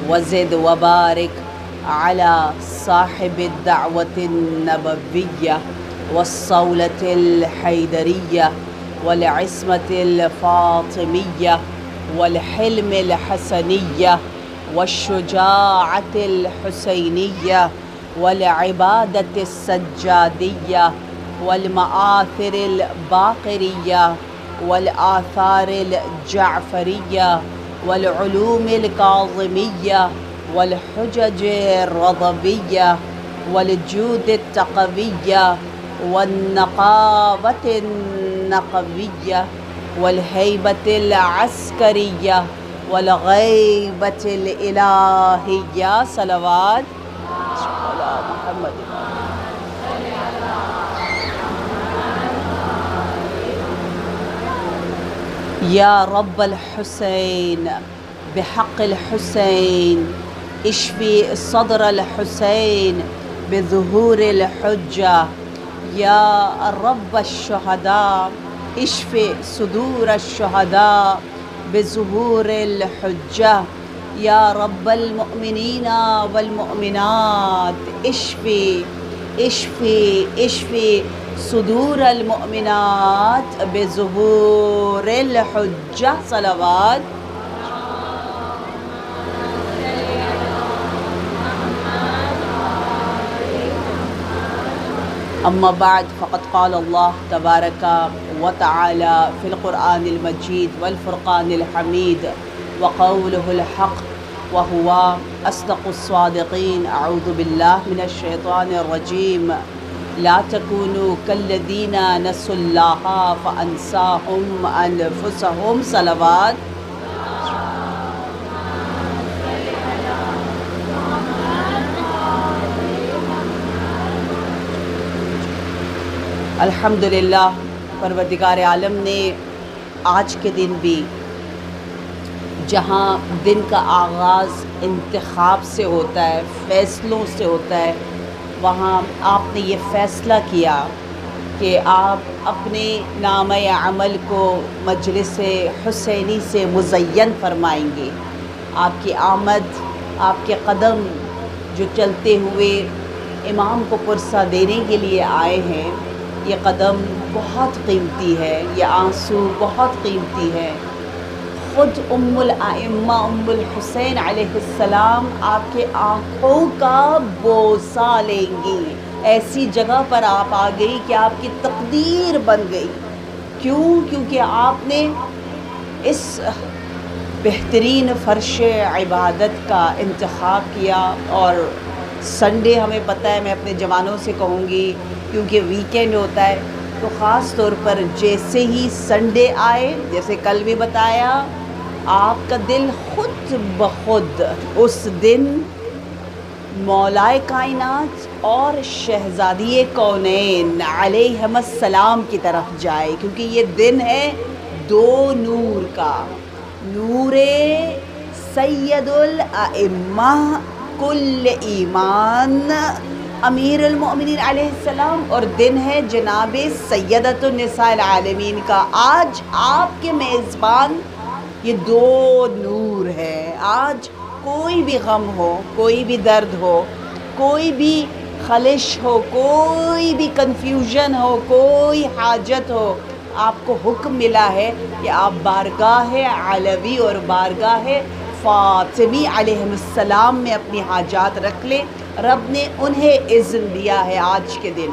وزد وبارك على صاحب الدعوة النبوية والصولة الحيدرية والعصمة الفاطمية والحلم الحسنية والشجاعة الحسينية والعبادة السجادية والمآثر الباقرية والآثار الجعفرية والعلوم الكاظمية والحجج الرضبية والجود التقوية والنقابة النقبية والهيبة العسكرية والغيبة الإلهية. صلوات على محمد. يا رب الحسين بحق الحسين اشفي صدر الحسين بظهور الحجة. يا رب الشهداء اشفي صدور الشهداء بظهور الحجة. يا رب المؤمنين والمؤمنات اشفي اشفي اشفي صدور المؤمنات بظهور الحجة. صلوات. أما بعد فقد قال الله تبارك وتعالى في القرآن المجيد والفرقان الحميد وقوله الحق وهو أصدق الصادقين. أعوذ بالله من الشيطان الرجيم. لا تكونوا كالذين نسوا الله فأنساهم أنفسهم. صلوات. الحمدللہ پروردگار عالم نے آج کے دن بھی جہاں دن کا آغاز انتخاب سے ہوتا ہے، فیصلوں سے ہوتا ہے، وہاں آپ نے یہ فیصلہ کیا کہ آپ اپنے نامہ عمل کو مجلس حسینی سے مزین فرمائیں گے. آپ کی آمد، آپ کے قدم جو چلتے ہوئے امام کو پرسہ دینے کے لیے آئے ہیں، یہ قدم بہت قیمتی ہے، یہ آنسو بہت قیمتی ہے. خود ام الائمہ ام الحسین علیہ السلام آپ کے آنکھوں کا بوسہ لیں گی. ایسی جگہ پر آپ آ گئی کہ آپ کی تقدیر بن گئی. کیوں؟ کیونکہ آپ نے اس بہترین فرش عبادت کا انتخاب کیا. اور سنڈے ہمیں پتہ ہے، میں اپنے جوانوں سے کہوں گی کیونکہ ویکینڈ ہوتا ہے تو خاص طور پر جیسے ہی سنڈے آئے، جیسے کل بھی بتایا، آپ کا دل خود بخود اس دن مولائے کائنات اور شہزادی کونین علیہم السلام کی طرف جائے. کیونکہ یہ دن ہے دو نور کا، نور سید الائمہ کل ایمان امیر المؤمنین علیہ السلام، اور دن ہے جناب سیدۃ النساء العالمین کا. آج آپ کے میزبان یہ دو نور ہے. آج کوئی بھی غم ہو، کوئی بھی درد ہو، کوئی بھی خلش ہو، کوئی بھی کنفیوژن ہو، کوئی حاجت ہو، آپ کو حکم ملا ہے کہ آپ بارگاہ علوی اور بارگاہ فاطمی علیہ السلام میں اپنی حاجات رکھ لیں. رب نے انہیں اذن دیا ہے آج کے دن.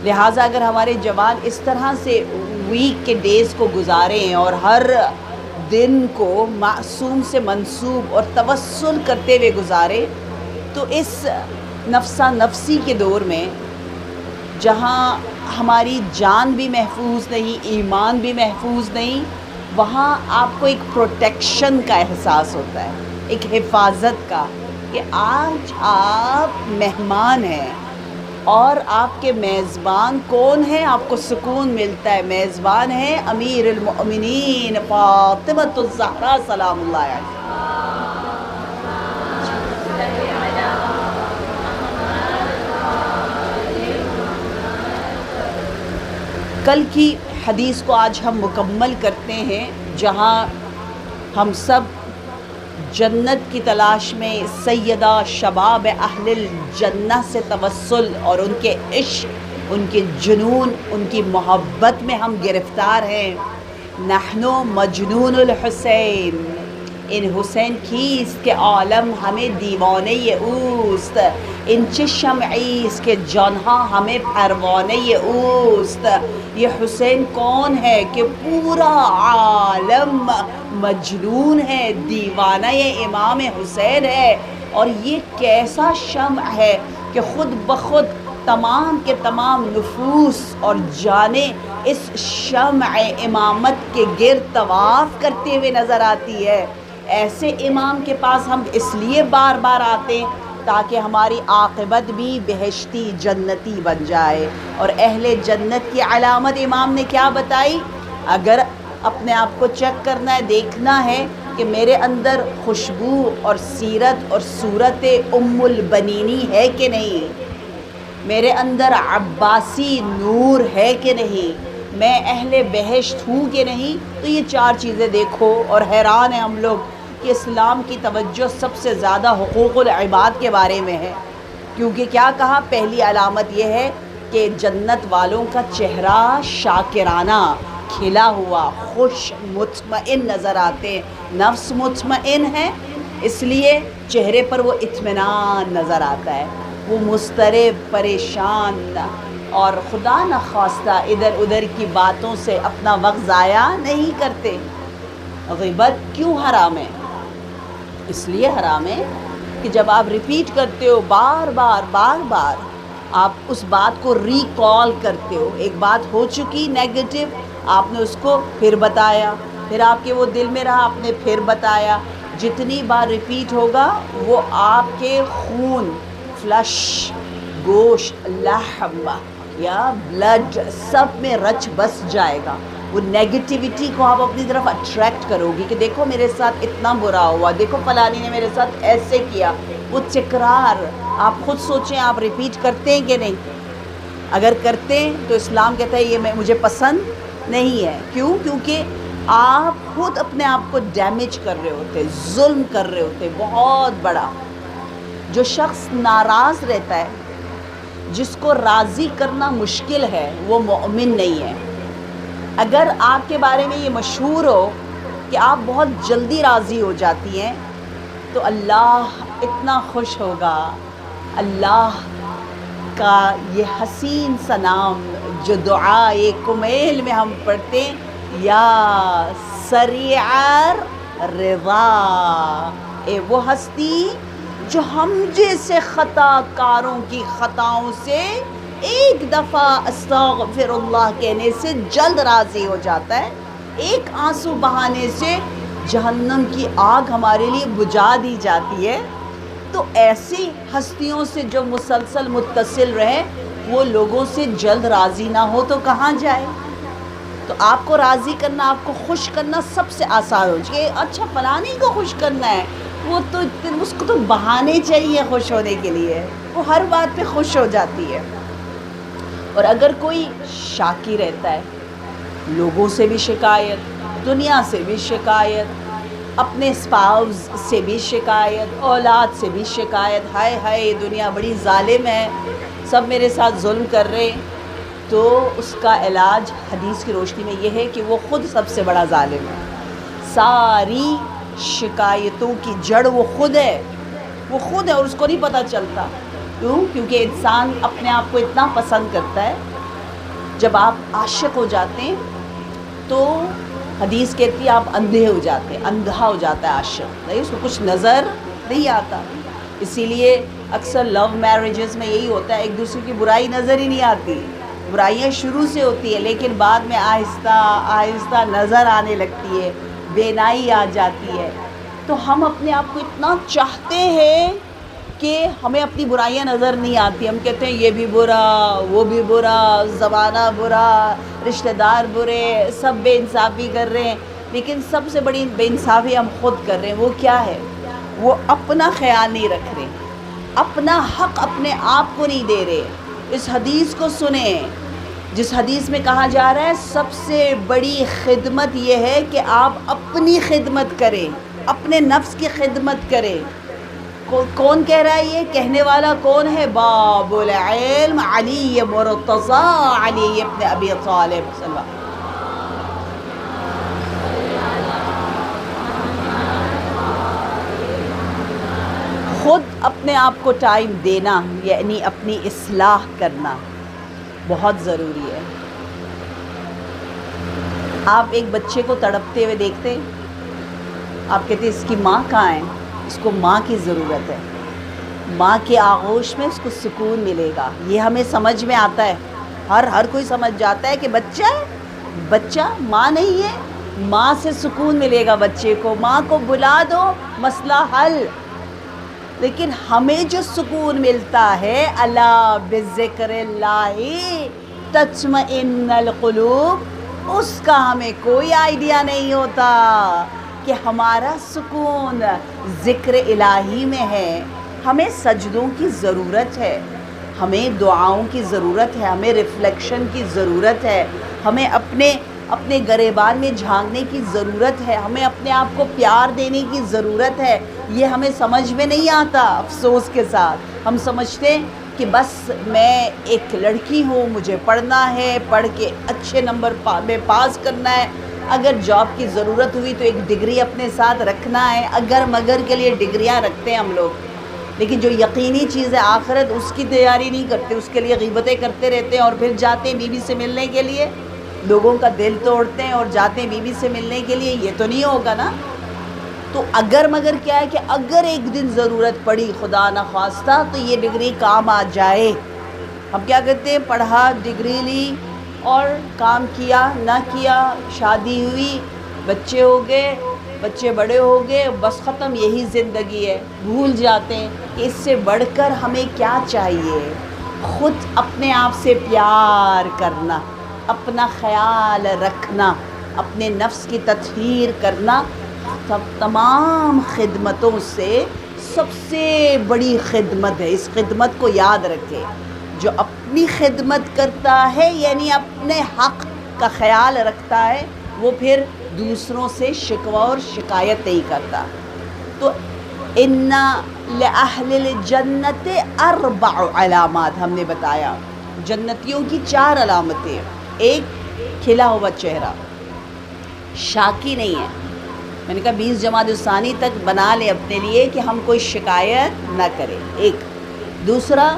لہٰذا اگر ہمارے جوان اس طرح سے ویک کے ڈیز کو گزاریں اور ہر دن کو معصوم سے منسوب اور توسل کرتے ہوئے گزارے، تو اس نفسا نفسی کے دور میں جہاں ہماری جان بھی محفوظ نہیں، ایمان بھی محفوظ نہیں، وہاں آپ کو ایک پروٹیکشن کا احساس ہوتا ہے، ایک حفاظت کا، کہ آج آپ مہمان ہیں اور آپ کے میزبان کون ہیں. آپ کو سکون ملتا ہے. میزبان ہیں امیر المؤمنین فاطمۃ الزہرا سلام اللہ علیہا. کل کی حدیث کو آج ہم مکمل کرتے ہیں، جہاں ہم سب جنت کی تلاش میں سیدہ شباب اہل الجنہ سے توسل اور ان کے عشق، ان کے جنون، ان کی محبت میں ہم گرفتار ہیں۔ نحن مجنون الحسین، ان حسین کیست کے عالم ہمیں دیوانے اوست، ان چشم عیس کے جانہاں ہمیں پروانے اوست۔ یہ حسین کون ہے کہ پورا عالم مجنون ہے، دیوانہ امام حسین ہے، اور یہ کیسا شمع ہے کہ خود بخود تمام کے تمام نفوس اور جانیں اس شمع امامت کے گرد طواف کرتے ہوئے نظر آتی ہے۔ ایسے امام کے پاس ہم اس لیے بار بار آتے ہیں تاکہ ہماری عاقبت بھی بہشتی جنتی بن جائے۔ اور اہل جنت کی علامت امام نے کیا بتائی؟ اگر اپنے آپ کو چیک کرنا ہے، دیکھنا ہے کہ میرے اندر خوشبو اور سیرت اور صورت ام البنینی ہے کہ نہیں، میرے اندر عباسی نور ہے کہ نہیں، میں اہل بہشت ہوں کہ نہیں، تو یہ 4 چیزیں دیکھو۔ اور حیران ہیں ہم لوگ کہ اسلام کی توجہ سب سے زیادہ حقوق العباد کے بارے میں ہے، کیونکہ کیا کہا؟ پہلی علامت یہ ہے کہ جنت والوں کا چہرہ شاکرانہ، کھلا ہوا، خوش، مطمئن نظر آتے، نفس مطمئن ہے، اس لیے چہرے پر وہ اطمینان نظر آتا ہے، وہ مضطرب، پریشان اور خدا نخواستہ ادھر ادھر کی باتوں سے اپنا وقت ضائع نہیں کرتے۔ غیبت کیوں حرام ہے؟ اس لیے حرام ہے کہ جب آپ ریپیٹ کرتے ہو بار بار آپ اس بات کو ریکال کرتے ہو، ایک بات ہو چکی نیگیٹو، آپ نے اس کو پھر بتایا، پھر آپ کے وہ دل میں رہا، آپ نے پھر بتایا، جتنی بار ریپیٹ ہوگا وہ آپ کے خون، فلش، گوشت، لحم یا بلڈ سب میں رچ بس جائے گا۔ وہ نیگیٹیوٹی کو آپ اپنی طرف اٹریکٹ کرو گی کہ دیکھو میرے ساتھ اتنا برا ہوا، دیکھو فلانی نے میرے ساتھ ایسے کیا۔ وہ تکرار آپ خود سوچیں، آپ ریپیٹ کرتے ہیں کہ نہیں؟ اگر کرتے ہیں تو اسلام کہتا ہے یہ مجھے پسند نہیں ہے۔ کیوں؟ کیونکہ آپ خود اپنے آپ کو ڈیمیج کر رہے ہوتے، ظلم کر رہے ہوتے بہت بڑا۔ جو شخص ناراض رہتا ہے، جس کو راضی کرنا مشکل ہے، وہ مومن نہیں ہے۔ اگر آپ کے بارے میں یہ مشہور ہو کہ آپ بہت جلدی راضی ہو جاتی ہیں، تو اللہ اتنا خوش ہوگا۔ اللہ کا یہ حسین سا نام جو دعائے کمیل میں ہم پڑھتے ہیں، یا سریع رضا، اے وہ ہستی جو ہم جیسے خطا کاروں کی خطاؤں سے ایک دفعہ استغفر اللہ کہنے سے جلد راضی ہو جاتا ہے، ایک آنسو بہانے سے جہنم کی آگ ہمارے لیے بجھا دی جاتی ہے۔ تو ایسی ہستیوں سے جو مسلسل متصل رہے، وہ لوگوں سے جلد راضی نہ ہو تو کہاں جائے؟ تو آپ کو راضی کرنا، آپ کو خوش کرنا سب سے آسان ہو چاہیے۔ اچھا فلانی کو خوش کرنا ہے، وہ تو اس کو تو بہانے چاہیے خوش ہونے کے لیے، وہ ہر بات پہ خوش ہو جاتی ہے۔ اور اگر کوئی شاکی رہتا ہے، لوگوں سے بھی شکایت، دنیا سے بھی شکایت، اپنے اسپاؤز سے بھی شکایت، اولاد سے بھی شکایت، ہائے ہائے دنیا بڑی ظالم ہے، سب میرے ساتھ ظلم کر رہے، تو اس کا علاج حدیث کی روشنی میں یہ ہے کہ وہ خود سب سے بڑا ظالم ہے۔ ساری شکایتوں کی جڑ وہ خود ہے، وہ خود ہے، اور اس کو نہیں پتہ چلتا۔ کیوں؟ کیونکہ انسان اپنے آپ کو اتنا پسند کرتا ہے۔ جب آپ عاشق ہو جاتے ہیں تو حدیث کہتی ہے آپ اندھے ہو جاتے ہیں، اندھا ہو جاتا ہے عاشق، نہیں اس کو کچھ نظر نہیں آتا۔ اسی لیے اکثر لو میرجز میں یہی ہوتا ہے، ایک دوسرے کی برائی نظر ہی نہیں آتی، برائیاں شروع سے ہوتی ہے لیکن بعد میں آہستہ آہستہ نظر آنے لگتی ہے، بینائی آ جاتی ہے۔ تو ہم اپنے آپ کو اتنا چاہتے ہیں کہ ہمیں اپنی برائیاں نظر نہیں آتی، ہم کہتے ہیں یہ بھی برا، وہ بھی برا، زمانہ برا، رشتہ دار برے، سب بے انصافی کر رہے ہیں، لیکن سب سے بڑی بے انصافی ہم خود کر رہے ہیں۔ وہ کیا ہے؟ وہ اپنا خیال نہیں رکھ رہے، اپنا حق اپنے آپ کو نہیں دے رہے۔ اس حدیث کو سنیں جس حدیث میں کہا جا رہا ہے سب سے بڑی خدمت یہ ہے کہ آپ اپنی خدمت کریں، اپنے نفس کی خدمت کرے. کون کہہ رہا ہے؟ یہ کہنے والا کون ہے؟ باب العلم علی مرتضی علی ابن ابی طالب صلی اللہ. خود اپنے آپ کو ٹائم دینا یعنی اپنی اصلاح کرنا بہت ضروری ہے. آپ ایک بچے کو تڑپتے ہوئے دیکھتے ہیں، آپ کہتے ہیں اس کی ماں کہاں ہے؟ اس کو ماں کی ضرورت ہے. ماں کے آغوش میں اس کو سکون ملے گا. یہ ہمیں سمجھ میں آتا ہے، ہر کوئی سمجھ جاتا ہے کہ بچہ ہے، بچہ ماں نہیں ہے، ماں سے سکون ملے گا بچے کو. ماں کو بلا دو، مسئلہ حل. لیکن ہمیں جو سکون ملتا ہے، الا بذکر اللہ تطمئن القلوب، اس کا ہمیں کوئی آئیڈیا نہیں ہوتا کہ ہمارا سکون ذکر الہی میں ہے. ہمیں سجدوں کی ضرورت ہے، ہمیں دعاؤں کی ضرورت ہے، ہمیں ریفلیکشن کی ضرورت ہے، ہمیں اپنے گریبان میں جھانکنے کی ضرورت ہے، ہمیں اپنے آپ کو پیار دینے کی ضرورت ہے. یہ ہمیں سمجھ میں نہیں آتا. افسوس کے ساتھ ہم سمجھتے ہیں کہ بس میں ایک لڑکی ہوں، مجھے پڑھنا ہے، پڑھ کے اچھے نمبر میں پاس کرنا ہے، اگر جاب کی ضرورت ہوئی تو ایک ڈگری اپنے ساتھ رکھنا ہے. اگر مگر کے لیے ڈگریاں رکھتے ہیں ہم لوگ، لیکن جو یقینی چیز ہے آخرت، اس کی تیاری نہیں کرتے. اس کے لیے غیبتیں کرتے رہتے ہیں اور پھر جاتے ہیں بیوی سے ملنے کے لیے، لوگوں کا دل توڑتے ہیں اور جاتے ہیں بیوی سے ملنے کے لیے. یہ تو نہیں ہوگا نا. تو اگر مگر کیا ہے کہ اگر ایک دن ضرورت پڑی خدا نخواستہ تو یہ ڈگری کام آ جائے. ہم کیا کرتے ہیں؟ پڑھا، ڈگری لی اور کام کیا نہ کیا، شادی ہوئی، بچے ہو گئے، بچے بڑے ہو گئے، بس ختم، یہی زندگی ہے. بھول جاتے ہیں کہ اس سے بڑھ کر ہمیں کیا چاہیے. خود اپنے آپ سے پیار کرنا، اپنا خیال رکھنا، اپنے نفس کی تطہیر کرنا تمام خدمتوں سے سب سے بڑی خدمت ہے. اس خدمت کو یاد رکھے. جو اپنی خدمت کرتا ہے یعنی اپنے حق کا خیال رکھتا ہے، وہ پھر دوسروں سے شکوہ اور شکایت نہیں کرتا. تو ان لأہل الجنت 4 علامات ہم نے بتایا. جنتیوں کی 4 علامتیں. ایک، کھلا ہوا چہرہ، شاکی نہیں ہے. میں نے کہا 20 جمادی الثانی تک بنا لے اپنے لیے کہ ہم کوئی شکایت نہ کریں. ایک. دوسرا،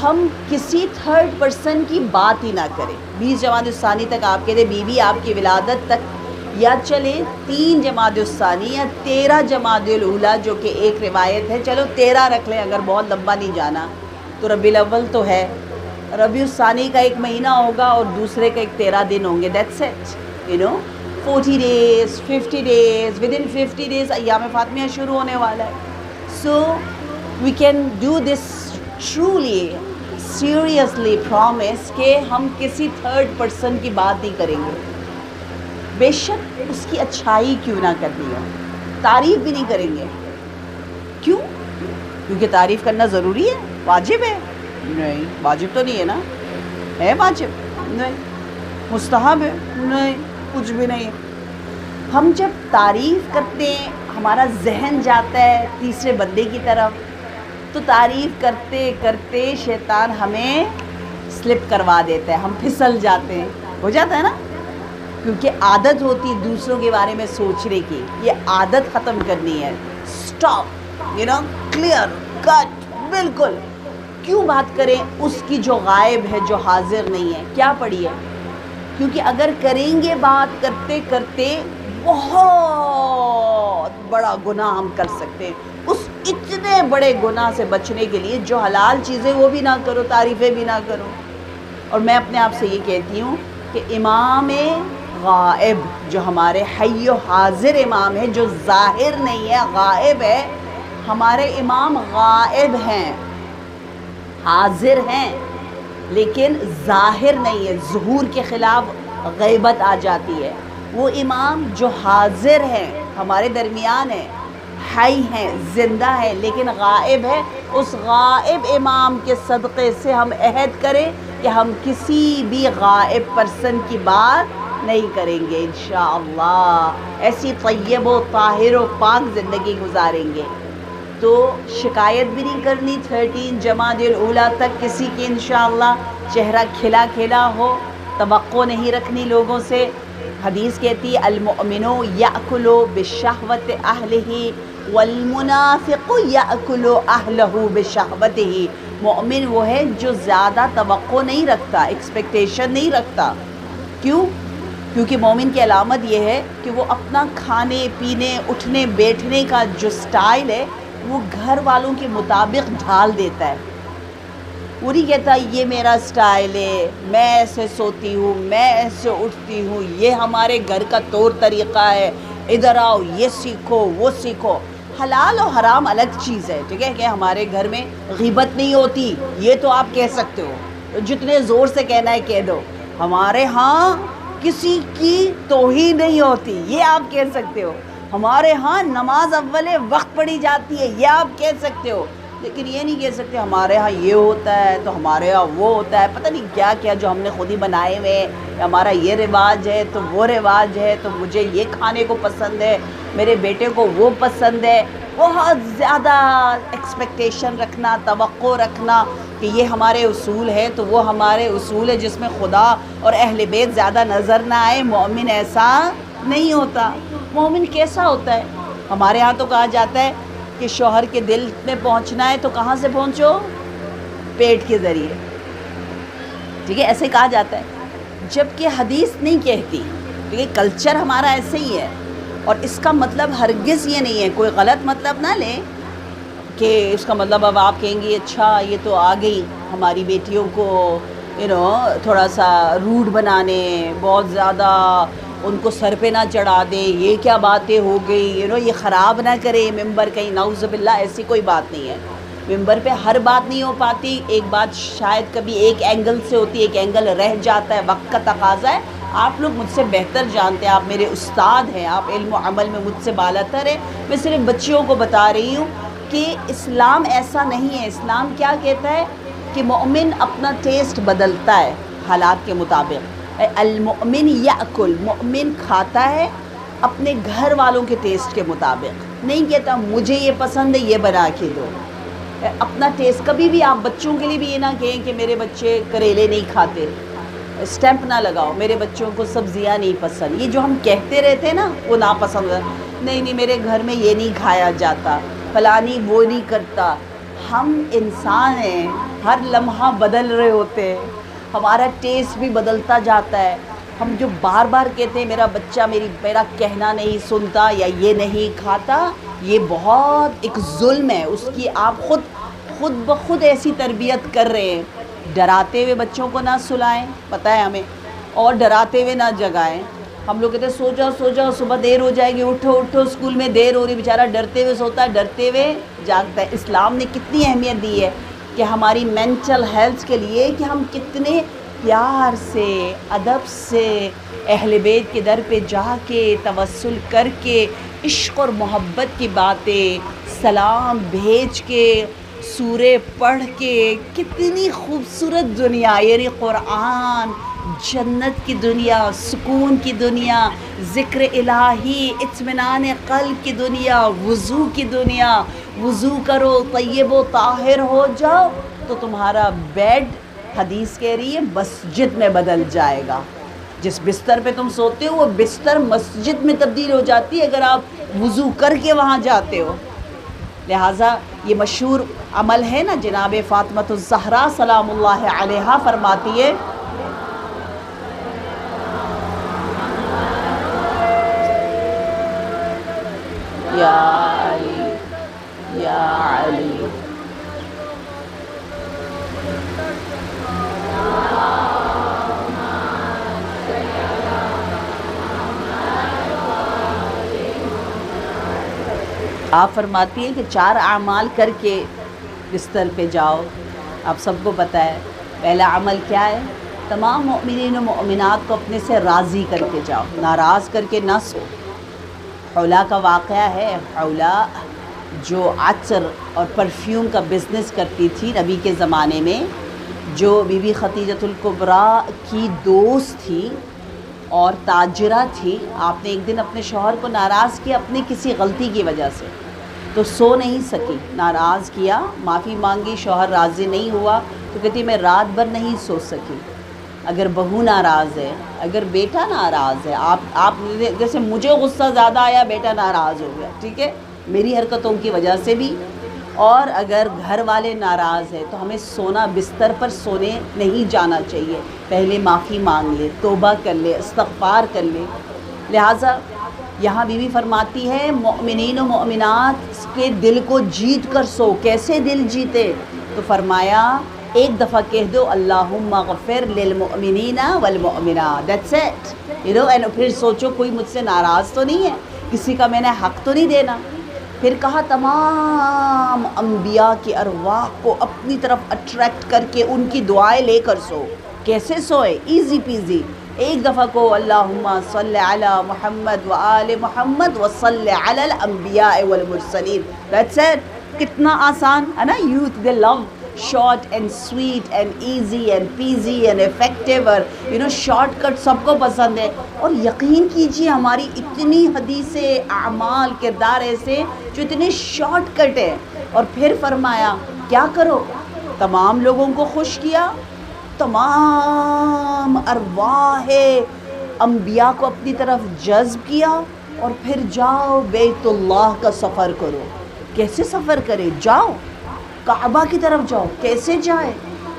ہم کسی تھرڈ پرسن کی بات ہی نہ کریں. 20 جمادی الثانی تک آپ کہتے بیوی آپ کی ولادت تک، یا چلے 3 جمادی الثانی یا 13 جمادی الاولیٰ، جو کہ ایک روایت ہے، چلو 13 رکھ لیں اگر بہت لمبا نہیں جانا. تو ربیع الاول تو ہے، ربیع الثانی کا 1 مہینہ ہوگا اور دوسرے کا 13 دن ہوں گے. That's it. 40 days 50 days، within 50 days ایام فاطمیہ شروع ہونے والا ہے. So we can do this truly seriously promise کہ ہم کسی تھرڈ پرسن کی بات نہیں کریں گے. بے شک اس کی اچھائی کیوں نہ کرنی ہو، تعریف بھی نہیں کریں گے. کیوں؟ کیونکہ تعریف کرنا ضروری ہے، واجب ہے؟ نہیں، واجب تو نہیں ہے نا. ہے واجب؟ نہیں. مستحب ہے؟ نہیں، کچھ بھی نہیں. ہم جب تعریف کرتے ہیں ہمارا ذہن جاتا ہے تیسرے بندے کی طرف، تو تعریف کرتے کرتے شیطان ہمیں سلپ کروا دیتا ہے، ہم پھسل جاتے ہیں. ہو جاتا ہے نا، کیونکہ عادت ہوتی ہے دوسروں کے بارے میں سوچنے کی. یہ عادت ختم کرنی ہے. اسٹاپ، کلیئر کٹ، بالکل. کیوں بات کریں اس کی جو غائب ہے، جو حاضر نہیں ہے؟ کیا پڑھی ہے؟ کیونکہ اگر کریں گے بات کرتے کرتے بہت بڑا گناہ ہم کر سکتے ہیں. اس اتنے بڑے گناہ سے بچنے کے لیے جو حلال چیزیں وہ بھی نہ کرو، تعریفیں بھی نہ کرو. اور میں اپنے آپ سے یہ کہتی ہوں کہ امام غائب، جو ہمارے حی و حاضر امام ہے، جو ظاہر نہیں ہے، غائب ہے، ہمارے امام غائب ہیں، حاضر ہیں لیکن ظاہر نہیں ہے. ظہور کے خلاف غیبت آ جاتی ہے. وہ امام جو حاضر ہیں، ہمارے درمیان ہیں، حی ہیں، زندہ ہیں، لیکن غائب ہے. اس غائب امام کے صدقے سے ہم عہد کریں کہ ہم کسی بھی غائب پرسن کی بات نہیں کریں گے انشاءاللہ، ایسی طیب و طاہر و پاک زندگی گزاریں گے۔ تو شکایت بھی نہیں کرنی 13 جمادی الاولیٰ تک کسی کی انشاءاللہ، چہرہ کھلا کھلا ہو، توقع نہیں رکھنی لوگوں سے۔ حدیث کہتی ہے المؤمن یأکل بشہوت اہلہ والمنافق یأکل اہلہ بشہوتہ۔ مومن وہ ہے جو زیادہ توقع نہیں رکھتا، ایکسپیکٹیشن نہیں رکھتا۔ کیوں؟ کیونکہ مومن کی علامت یہ ہے کہ وہ اپنا کھانے پینے اٹھنے بیٹھنے کا جو سٹائل ہے وہ گھر والوں کے مطابق ڈھال دیتا ہے۔ وہ نہیں کہتا یہ میرا سٹائل ہے، میں ایسے سوتی ہوں، میں ایسے اٹھتی ہوں، یہ ہمارے گھر کا طور طریقہ ہے، ادھر آؤ یہ سیکھو وہ سیکھو۔ حلال و حرام الگ چیز ہے، ٹھیک ہے، کہ ہمارے گھر میں غیبت نہیں ہوتی، یہ تو آپ کہہ سکتے ہو، جتنے زور سے کہنا ہے کہہ دو۔ ہمارے ہاں کسی کی توہین نہیں ہوتی، یہ آپ کہہ سکتے ہو۔ ہمارے ہاں نماز اول وقت پڑھی جاتی ہے، یہ آپ کہہ سکتے ہو، لیکن یہ نہیں کہہ سکتے ہمارے ہاں یہ ہوتا ہے تو ہمارے ہاں وہ ہوتا ہے، پتہ نہیں کیا کیا جو ہم نے خود ہی بنائے ہوئے ہیں۔ ہمارا یہ رواج ہے تو وہ رواج ہے، تو مجھے یہ کھانے کو پسند ہے، میرے بیٹے کو وہ پسند ہے۔ بہت زیادہ ایکسپیکٹیشن رکھنا، توقع رکھنا کہ یہ ہمارے اصول ہے تو وہ ہمارے اصول ہے، جس میں خدا اور اہل بیت زیادہ نظر نہ آئے۔ مومن ایسا نہیں ہوتا۔ مومن کیسا ہوتا ہے؟ ہمارے ہاں تو کہا جاتا ہے کہ شوہر کے دل میں پہنچنا ہے تو کہاں سے پہنچو؟ پیٹ کے ذریعے، ٹھیک ہے، ایسے کہا جاتا ہے، جبکہ حدیث نہیں کہتی، ٹھیک ہے، کلچر ہمارا ایسے ہی ہے۔ اور اس کا مطلب ہرگز یہ نہیں ہے، کوئی غلط مطلب نہ لیں کہ اس کا مطلب اب آپ کہیں گے اچھا یہ تو آ گئی ہماری بیٹیوں کو تھوڑا سا روڈ بنانے، بہت زیادہ ان کو سر پہ نہ چڑھا دے، یہ کیا باتیں ہو گئی، یہ خراب نہ کرے ممبر کہیں، نعوذ باللہ، ایسی کوئی بات نہیں ہے۔ ممبر پہ ہر بات نہیں ہو پاتی، ایک بات شاید کبھی ایک اینگل سے ہوتی ہے، ایک اینگل رہ جاتا ہے، وقت کا تقاضا ہے۔ آپ لوگ مجھ سے بہتر جانتے ہیں، آپ میرے استاد ہیں، آپ علم و عمل میں مجھ سے بالاتر ہیں۔ میں صرف بچیوں کو بتا رہی ہوں کہ اسلام ایسا نہیں ہے۔ اسلام کیا کہتا ہے کہ مومن اپنا ٹیسٹ بدلتا ہے حالات کے مطابق۔ المؤمن یأکل، مومن کھاتا ہے اپنے گھر والوں کے ٹیسٹ کے مطابق، نہیں کہتا مجھے یہ پسند ہے یہ بنا کے دو۔ اپنا ٹیسٹ، کبھی بھی آپ بچوں کے لیے بھی یہ نہ کہیں کہ میرے بچے کریلے نہیں کھاتے، اسٹیمپ نہ لگاؤ میرے بچوں کو سبزیاں نہیں پسند، یہ جو ہم کہتے رہتے ہیں نا وہ ناپسند ہے، نہیں میرے گھر میں یہ نہیں کھایا جاتا، فلانی وہ نہیں کرتا۔ ہم انسان ہیں، ہر لمحہ بدل رہے ہوتے ہیں، ہمارا ٹیسٹ بھی بدلتا جاتا ہے۔ ہم جو بار بار کہتے ہیں میرا بچہ میرا کہنا نہیں سنتا یا یہ نہیں کھاتا، یہ بہت ایک ظلم ہے، اس کی آپ خود بخود ایسی تربیت کر رہے ہیں۔ ڈراتے ہوئے بچوں کو نہ سلائیں، پتہ ہے ہمیں، اور ڈراتے ہوئے نہ جگائیں۔ ہم لوگ کہتے ہیں سو جاؤ صبح دیر ہو جائے گی، اٹھو اسکول میں دیر ہو رہی، بیچارہ ڈرتے ہوئے سوتا ہے، ڈرتے ہوئے جاگتا ہے۔ اسلام نے کتنی اہمیت دی ہے کہ ہماری مینٹل ہیلتھ کے لیے، کہ ہم کتنے پیار سے ادب سے اہل بیت کے در پہ جا کے توسل کر کے عشق اور محبت کی باتیں، سلام بھیج کے، سورے پڑھ کے، کتنی خوبصورت دنیا، یعنی قرآن، جنت کی دنیا، سکون کی دنیا، ذکر الہی، اطمینان قلب کی دنیا، وضو کی دنیا۔ وضو کرو، طیب و طاہر ہو جاؤ تو تمہارا بیڈ، حدیث کہہ رہی ہے، مسجد میں بدل جائے گا۔ جس بستر پہ تم سوتے ہو وہ بستر مسجد میں تبدیل ہو جاتی ہے اگر آپ وضو کر کے وہاں جاتے ہو۔ لہٰذا یہ مشہور عمل ہے نا، جناب فاطمۃ الزہرا سلام اللہ علیہا فرماتی ہے، یا علی یا علی، آپ فرماتی ہیں کہ 4 اعمال کر کے بستر پہ جاؤ۔ آپ سب کو پتہ ہے پہلا عمل کیا ہے؟ تمام مؤمنین و مؤمنات کو اپنے سے راضی کر کے جاؤ، ناراض کر کے نہ سو۔ حولا کا واقعہ ہے، حولا جو عطر اور پرفیوم کا بزنس کرتی تھی نبی کے زمانے میں، جو بی بی خدیجۃ الکبریٰ کی دوست تھی، اور تاجرہ تھی. آپ نے ایک دن اپنے شوہر کو ناراض کیا اپنی کسی غلطی کی وجہ سے، تو سو نہیں سکی، ناراض کیا، معافی مانگی، شوہر راضی نہیں ہوا تو کہتی میں رات بھر نہیں سو سکی. اگر بہو ناراض ہے، اگر بیٹا ناراض ہے، آپ جیسے مجھے غصہ زیادہ آیا، بیٹا ناراض ہو گیا، ٹھیک ہے، میری حرکتوں کی وجہ سے بھی، اور اگر گھر والے ناراض ہیں تو ہمیں سونا بستر پر سونے نہیں جانا چاہیے، پہلے معافی مانگ لے، توبہ کر لے، استغفار کر لے. لہٰذا یہاں بیوی فرماتی ہے مؤمنین و مؤمنات کے دل کو جیت کر سو. کیسے دل جیتے؟ تو فرمایا ایک دفعہ کہہ دو اللہم اغفر للمؤمنین والمؤمنات، دیٹس اٹ، اینڈ پھر سوچو کوئی مجھ سے ناراض تو نہیں ہے، کسی کا میں نے حق تو نہیں دینا. پھر کہا تمام انبیاء کی ارواح کو اپنی طرف اٹریکٹ کر کے ان کی دعائیں لے کر سو. کیسے سوئے؟ Easy peasy. ایک دفعہ کو اللہم صلی علی محمد وآل محمد وصلی علی الانبیاء والمرسلین، دیٹس اٹ. کتنا آسان ہے نا. یوتھ دے لو short and sweet and easy and peasy and effective, اور شارٹ کٹ سب کو پسند ہے. اور یقین کیجیے ہماری اتنی حدیثیں، اعمال، کردار ایسے جو اتنے شارٹ کٹ ہیں. اور پھر فرمایا کیا کرو؟ تمام لوگوں کو خوش کیا، تمام ارواح انبیاء کو اپنی طرف جذب کیا، اور پھر جاؤ بیت اللہ کا سفر کرو. کیسے سفر کرے؟ جاؤ کعبہ کی طرف جاؤ. کیسے جائے؟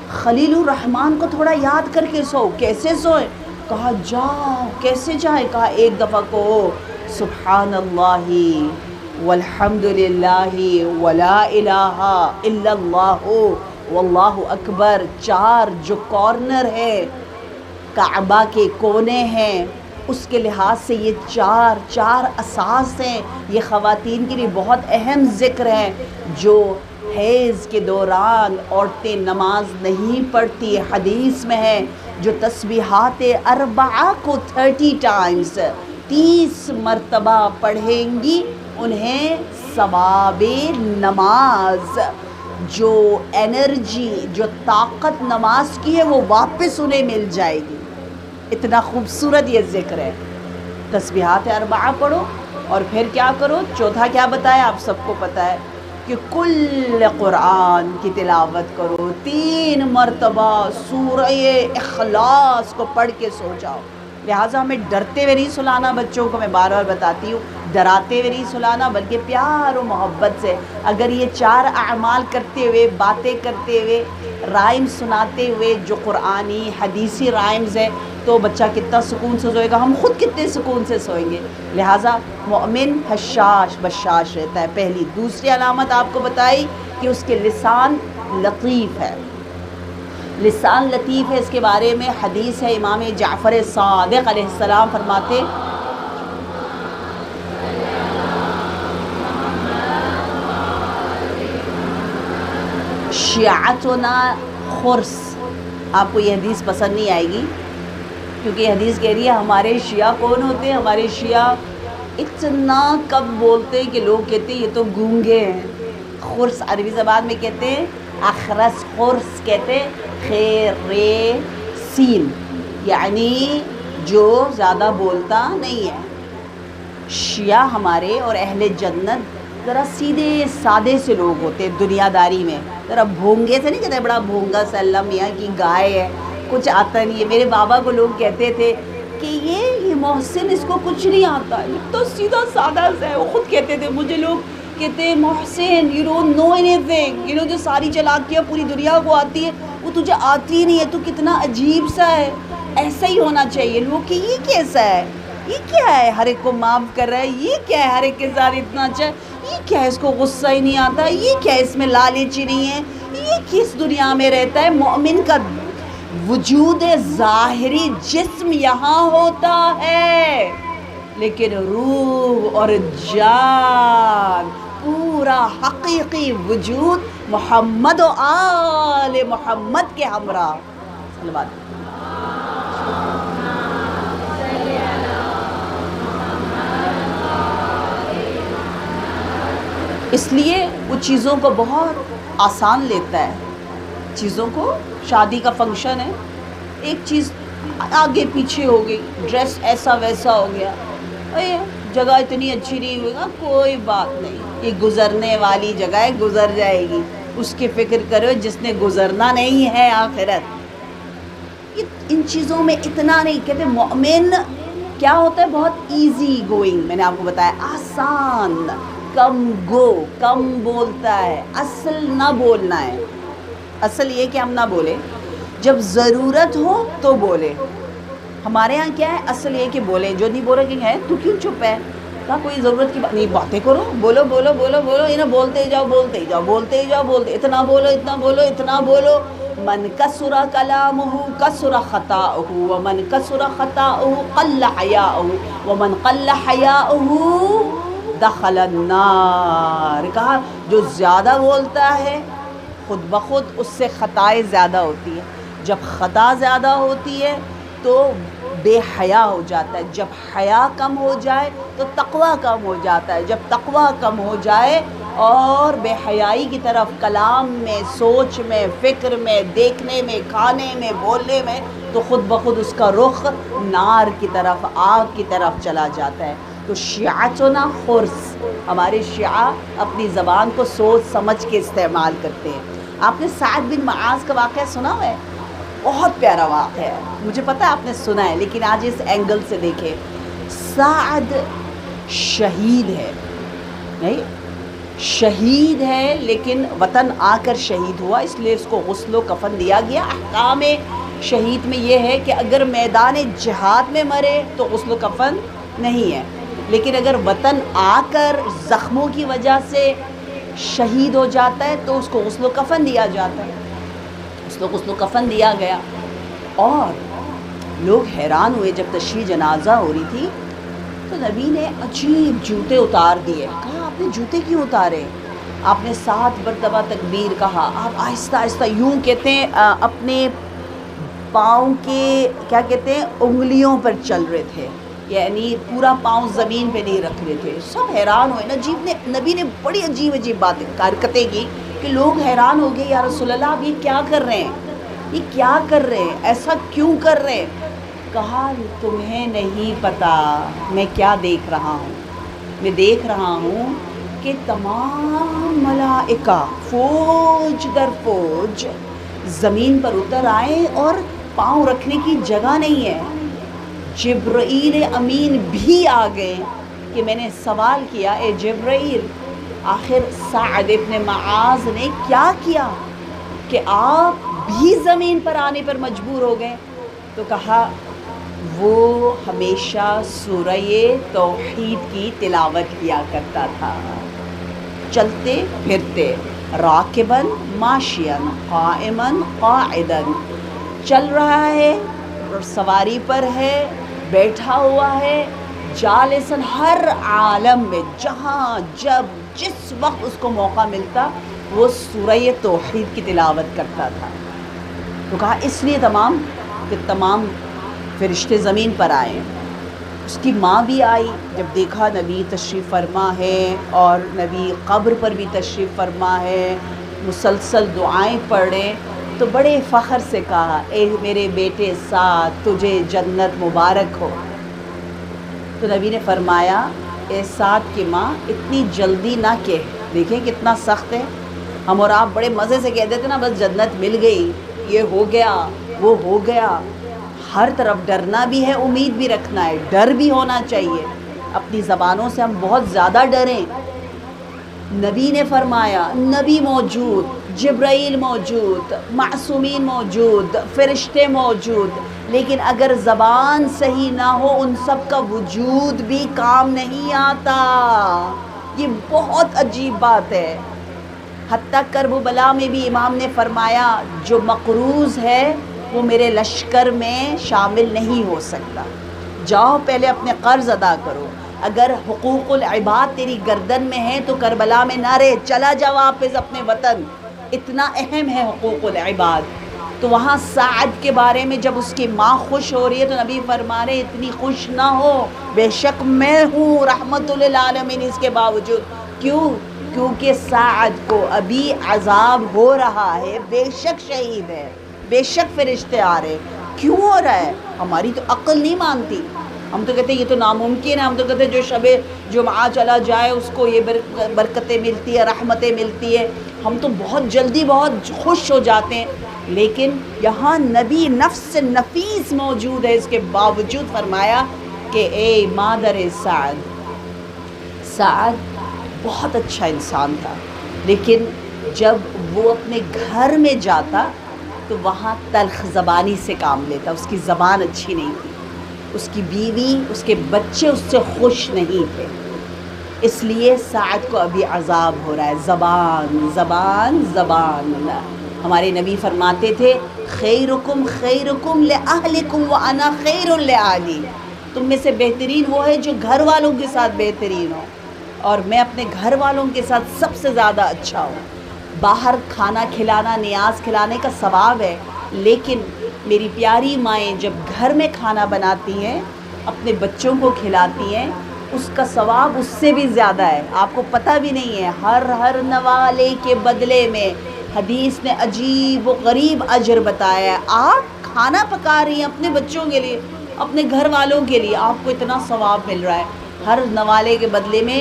خلیل الرحمن کو تھوڑا یاد کر کے سو. کیسے سوئے؟ کہا جاؤ. کیسے جائے؟ کہا ایک دفعہ کو سبحان اللہ والحمد للہ ولا الہ الا اللہ واللہ اکبر. 4 جو کارنر ہے کعبہ کے کونے ہیں، اس کے لحاظ سے یہ چار اساس ہیں. یہ خواتین کے لیے بہت اہم ذکر ہے. جو حیض کے دوران عورتیں نماز نہیں پڑھتی، حدیث میں ہے جو تسبیحات اربعہ کو 30 ٹائمز 30 مرتبہ پڑھیں گی، انہیں ثواب نماز، جو انرجی، جو طاقت نماز کی ہے وہ واپس انہیں مل جائے گی. اتنا خوبصورت یہ ذکر ہے. تسبیحات اربعہ پڑھو، اور پھر کیا کرو؟ چوتھا کیا بتایا؟ آپ سب کو پتہ ہے کہ کل قرآن کی تلاوت کرو. 3 مرتبہ سورہ اخلاص کو پڑھ کے سو جاؤ. لہٰذا ہمیں ڈرتے ہوئے نہیں سلانا بچوں کو. میں بار بار بتاتی ہوں، ڈراتے ہوئے نہیں سلانا، بلکہ پیار و محبت سے. اگر یہ 4 اعمال کرتے ہوئے، باتیں کرتے ہوئے، رائم سناتے ہوئے جو قرآنی حدیثی رائمز ہے، تو بچہ کتنا سکون سے سوئے گا، ہم خود کتنے سکون سے سوئیں گے. لہٰذا مومن حشاش بشاش رہتا ہے. پہلی. دوسری علامت آپ کو بتائی کہ اس کے لسان لطیف ہے. لسان لطیف ہے، اس کے بارے میں حدیث ہے. امام جعفر صادق علیہ السلام فرماتے شیعتنا خرس. آپ کو یہ حدیث پسند نہیں آئے گی، کیونکہ یہ حدیث کہہ رہی ہے ہمارے شیعہ کون ہوتے ہیں. ہمارے شیعہ اتنا کم بولتے ہیں کہ لوگ کہتے ہیں یہ تو گونگے ہیں. خرس عربی زبان میں کہتے ہیں اخرس. خرس کہتے خیر رے سین، یعنی جو زیادہ بولتا نہیں ہے. شیعہ ہمارے اور اہل جنت ذرا سیدھے سادے سے لوگ ہوتے ہیں دنیا داری میں. ذرا بھونگے سے نہیں کہتے بڑا بھونگا سا اللہ میاں کی گائے ہے، کچھ آتا نہیں ہے. میرے بابا کو لوگ کہتے تھے کہ یہ محسن اس کو کچھ نہیں آتا، یہ تو سیدھا سادہ سا ہے. وہ خود کہتے تھے، مجھے لوگ کہتے ہیں Mohsin you don't know anything, جو ساری چالاکیاں پوری دنیا کو آتی ہے وہ تجھے آتی نہیں ہے، تو کتنا عجیب سا ہے. ایسا ہی ہونا چاہیے. لوگ کہ یہ کیسا ہے، یہ کیا ہے، ہر ایک کو معاف کر رہا ہے، یہ کیا ہے، ہر ایک کے ساتھ اتنا اچھا ہے، یہ کیا ہے، اس کو غصہ ہی نہیں آتا، یہ کیا ہے، اس میں لالچ ہی نہیں ہے، یہ کس دنیا میں رہتا ہے. مومن کا وجود ظاہری جسم یہاں ہوتا ہے، لیکن روح اور جان، پورا حقیقی وجود محمد و آل محمد کے ہمراہ. صلوات. اس لیے وہ چیزوں کو بہت آسان لیتا ہے. چیزوں کو، شادی کا فنکشن ہے، ایک چیز آگے پیچھے ہو گئی، ڈریس ایسا ویسا ہو گیا، اے جگہ اتنی اچھی نہیں ہوگا، کوئی بات نہیں، یہ گزرنے والی جگہ ہے، گزر جائے گی، اس کی فکر کرو جس نے گزرنا نہیں ہے آخرت۔ ان چیزوں میں اتنا نہیں، کہتے مومن کیا ہوتا ہے، بہت ایزی گوئنگ، میں نے آپ کو بتایا آسان، کم گو، کم بولتا ہے، اصل نہ بولنا ہے، اصل یہ کہ ہم نہ بولے، جب ضرورت ہو تو بولے۔ ہمارے ہاں کیا ہے، اصل یہ کہ بولے، جو نہیں بولے کہ ہے تو کیوں چپ ہے، کہا کوئی ضرورت کی بات نہیں، باتیں کرو، بولو بولو بولو بولو، انہیں بولتے ہی جاؤ بولتے ہی جاؤ بولتے ہی جاؤ بولتے، اتنا بولو اتنا بولو اتنا بولو۔ من کثر کلامہ کثر خطاؤہ ومن کثر خطاؤہ قل حیاؤہ ومن قل حیاؤہ دخل النار۔ کہا جو زیادہ بولتا ہے خود بخود اس سے خطائیں زیادہ ہوتی ہے، جب خطا زیادہ ہوتی ہے تو بے حیا ہو جاتا ہے، جب حیا کم ہو جائے تو تقویٰ کم ہو جاتا ہے، جب تقویٰ کم ہو جائے اور بے حیائی کی طرف کلام میں، سوچ میں، فکر میں، دیکھنے میں، کھانے میں، بولنے میں، تو خود بخود اس کا رخ نار کی طرف، آگ کی طرف چلا جاتا ہے۔ تو شیعتنا خرس، ہمارے شیعہ اپنی زبان کو سوچ سمجھ کے استعمال کرتے ہیں۔ آپ نے سعد بن معاذ کا واقعہ سنا ہوا ہے؟ بہت پیارا واقعہ ہے، مجھے پتہ ہے آپ نے سنا ہے، لیکن آج اس اینگل سے دیکھیں۔ سعد شہید ہے، نہیں شہید ہے، لیکن وطن آ کر شہید ہوا، اس لیے اس کو غسل و کفن دیا گیا۔ احکام شہید میں یہ ہے کہ اگر میدان جہاد میں مرے تو غسل و کفن نہیں ہے، لیکن اگر وطن آ کر زخموں کی وجہ سے شہید ہو جاتا ہے تو اس کو غسل و کفن دیا جاتا ہے، اس کو غسل و کفن دیا گیا۔ اور لوگ حیران ہوئے جب تشییع جنازہ ہو رہی تھی تو نبی نے عجیب جوتے اتار دیے، کہا آپ نے جوتے کیوں اتارے؟ آپ نے 7 مرتبہ تکبیر کہا، آپ آہستہ آہستہ یوں کہتے ہیں اپنے پاؤں کے کیا کہتے ہیں انگلیوں پر چل رہے تھے، یعنی پورا پاؤں زمین پہ نہیں رکھ رہے تھے۔ سب حیران ہوئے، نبی نے بڑی عجیب عجیب باتیں حرکتیں کی کہ لوگ حیران ہو گئے، یا رسول اللہ آپ یہ کیا کر رہے ہیں، یہ کیا کر رہے ہیں، ایسا کیوں کر رہے ہیں؟ کہا تمہیں نہیں پتا میں کیا دیکھ رہا ہوں، میں دیکھ رہا ہوں کہ تمام ملائکہ فوج در فوج زمین پر اتر آئے اور پاؤں رکھنے کی جگہ نہیں ہے۔ جبرائیل امین بھی آ گئے کہ میں نے سوال کیا، اے جبرائیل آخر سعد ابن معاذ نے کیا کیا کہ آپ بھی زمین پر آنے پر مجبور ہو گئے؟ تو کہا وہ ہمیشہ سورہ توحید کی تلاوت کیا کرتا تھا، چلتے پھرتے، راکباً ماشیاً قائماً قاعداً، چل رہا ہے، سواری پر ہے، بیٹھا ہوا ہے، جالساً، ہر عالم میں جہاں جب جس وقت اس کو موقع ملتا وہ سورہ توحید کی تلاوت کرتا تھا۔ تو کہا اس لیے تمام فرشتے زمین پر آئے۔ اس کی ماں بھی آئی، جب دیکھا نبی تشریف فرما ہے اور نبی قبر پر بھی تشریف فرما ہے، مسلسل دعائیں پڑھے، تو بڑے فخر سے کہا اے میرے بیٹے سعد تجھے جنت مبارک ہو۔ تو نبی نے فرمایا اے سعد کی ماں اتنی جلدی نہ کہہ، دیکھیں کتنا سخت ہے، ہم اور آپ بڑے مزے سے کہہ دیتے نا بس جنت مل گئی، یہ ہو گیا وہ ہو گیا۔ ہر طرف ڈرنا بھی ہے، امید بھی رکھنا ہے، ڈر بھی ہونا چاہیے، اپنی زبانوں سے ہم بہت زیادہ ڈریں۔ نبی نے فرمایا، نبی موجود، جبرائیل موجود، معصومین موجود، فرشتے موجود، لیکن اگر زبان صحیح نہ ہو ان سب کا وجود بھی کام نہیں آتا۔ یہ بہت عجیب بات ہے۔ حتیٰ کرب و بلا میں بھی امام نے فرمایا جو مقروض ہے وہ میرے لشکر میں شامل نہیں ہو سکتا، جاؤ پہلے اپنے قرض ادا کرو، اگر حقوق العباد تیری گردن میں ہے تو کربلا میں نہ رہ، چلا جا واپس اپنے وطن، اتنا اہم ہے حقوق العباد۔ تو وہاں سعد کے بارے میں جب اس کی ماں خوش ہو رہی ہے تو نبی فرما رہے اتنی خوش نہ ہو، بے شک میں ہوں رحمت للعالمین اس کے باوجود۔ کیوں؟ کیونکہ سعد کو ابھی عذاب ہو رہا ہے، بے شک شہید ہے، بے شک فرشتے آ رہے، کیوں ہو رہا ہے؟ ہماری تو عقل نہیں مانتی. ہم تو کہتے ہیں یہ تو ناممکن ہے. ہم تو کہتے ہیں جو شب جمعہ چلا جائے اس کو یہ برکتیں ملتی ہے، رحمتیں ملتی ہے. ہم تو بہت جلدی بہت خوش ہو جاتے ہیں. لیکن یہاں نبی نفس نفیس موجود ہے، اس کے باوجود فرمایا کہ اے مادر سعد، سعد بہت اچھا انسان تھا، لیکن جب وہ اپنے گھر میں جاتا تو وہاں تلخ زبانی سے کام لیتا. اس کی زبان اچھی نہیں تھی، اس کی بیوی، اس کے بچے اس سے خوش نہیں تھے. اس لیے سعد کو ابھی عذاب ہو رہا ہے. زبان زبان زبان. ہمارے نبی فرماتے تھے خیرکم خیرکم لأہلکم وانا خیر لأہلی. تم میں سے بہترین وہ ہے جو گھر والوں کے ساتھ بہترین ہو، اور میں اپنے گھر والوں کے ساتھ سب سے زیادہ اچھا ہوں. باہر کھانا کھلانا، نیاز کھلانے کا ثواب ہے، لیکن میری پیاری مائیں جب گھر میں کھانا بناتی ہیں، اپنے بچوں کو کھلاتی ہیں، اس کا ثواب اس سے بھی زیادہ ہے. آپ کو پتہ بھی نہیں ہے، ہر نوالے کے بدلے میں حدیث نے عجیب و غریب اجر بتایا ہے. آپ کھانا پکا رہی ہیں اپنے بچوں کے لیے، اپنے گھر والوں کے لیے، آپ کو اتنا ثواب مل رہا ہے. ہر نوالے کے بدلے میں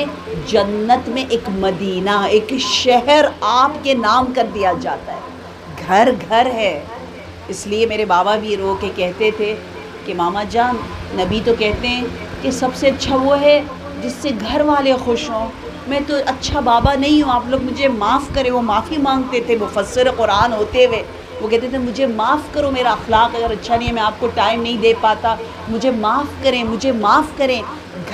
جنت میں ایک مدینہ، ایک شہر آپ کے نام کر دیا جاتا ہے. گھر گھر ہے. اس لیے میرے بابا بھی رو کے کہتے تھے کہ ماما جان، نبی تو کہتے ہیں کہ سب سے اچھا وہ ہے جس سے گھر والے خوش ہوں. میں تو اچھا بابا نہیں ہوں، آپ لوگ مجھے معاف کریں. وہ معافی مانگتے تھے مفسر قرآن ہوتے ہوئے. وہ کہتے تھے مجھے معاف کرو، میرا اخلاق اگر اچھا نہیں ہے، میں آپ کو ٹائم نہیں دے پاتا، مجھے معاف کریں، مجھے معاف کریں.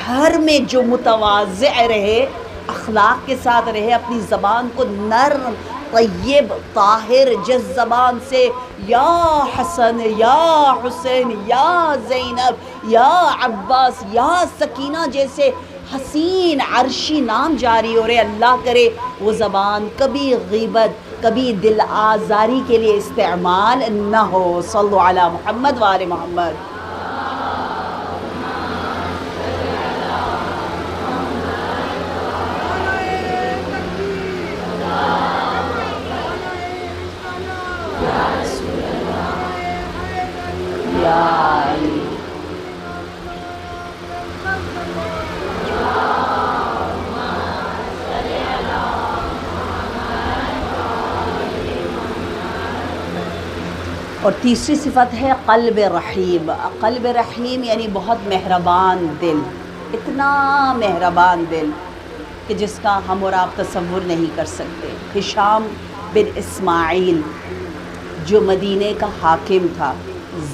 گھر میں جو متواضع رہے، اخلاق کے ساتھ رہے، اپنی زبان کو نرم طیب طاہر، جس زبان سے یا حسن یا حسین یا زینب یا عباس یا سکینہ جیسے حسین عرشی نام جاری ہو رہے، اللہ کرے وہ زبان کبھی غیبت، کبھی دل آزاری کے لیے استعمال نہ ہو. صلو علی محمد وآل محمد. اور تیسری صفت ہے قلب رحیم. قلب رحیم یعنی بہت مہربان دل، اتنا مہربان دل کہ جس کا ہم اور آپ تصور نہیں کر سکتے. ہشام بن اسماعیل جو مدینے کا حاکم تھا،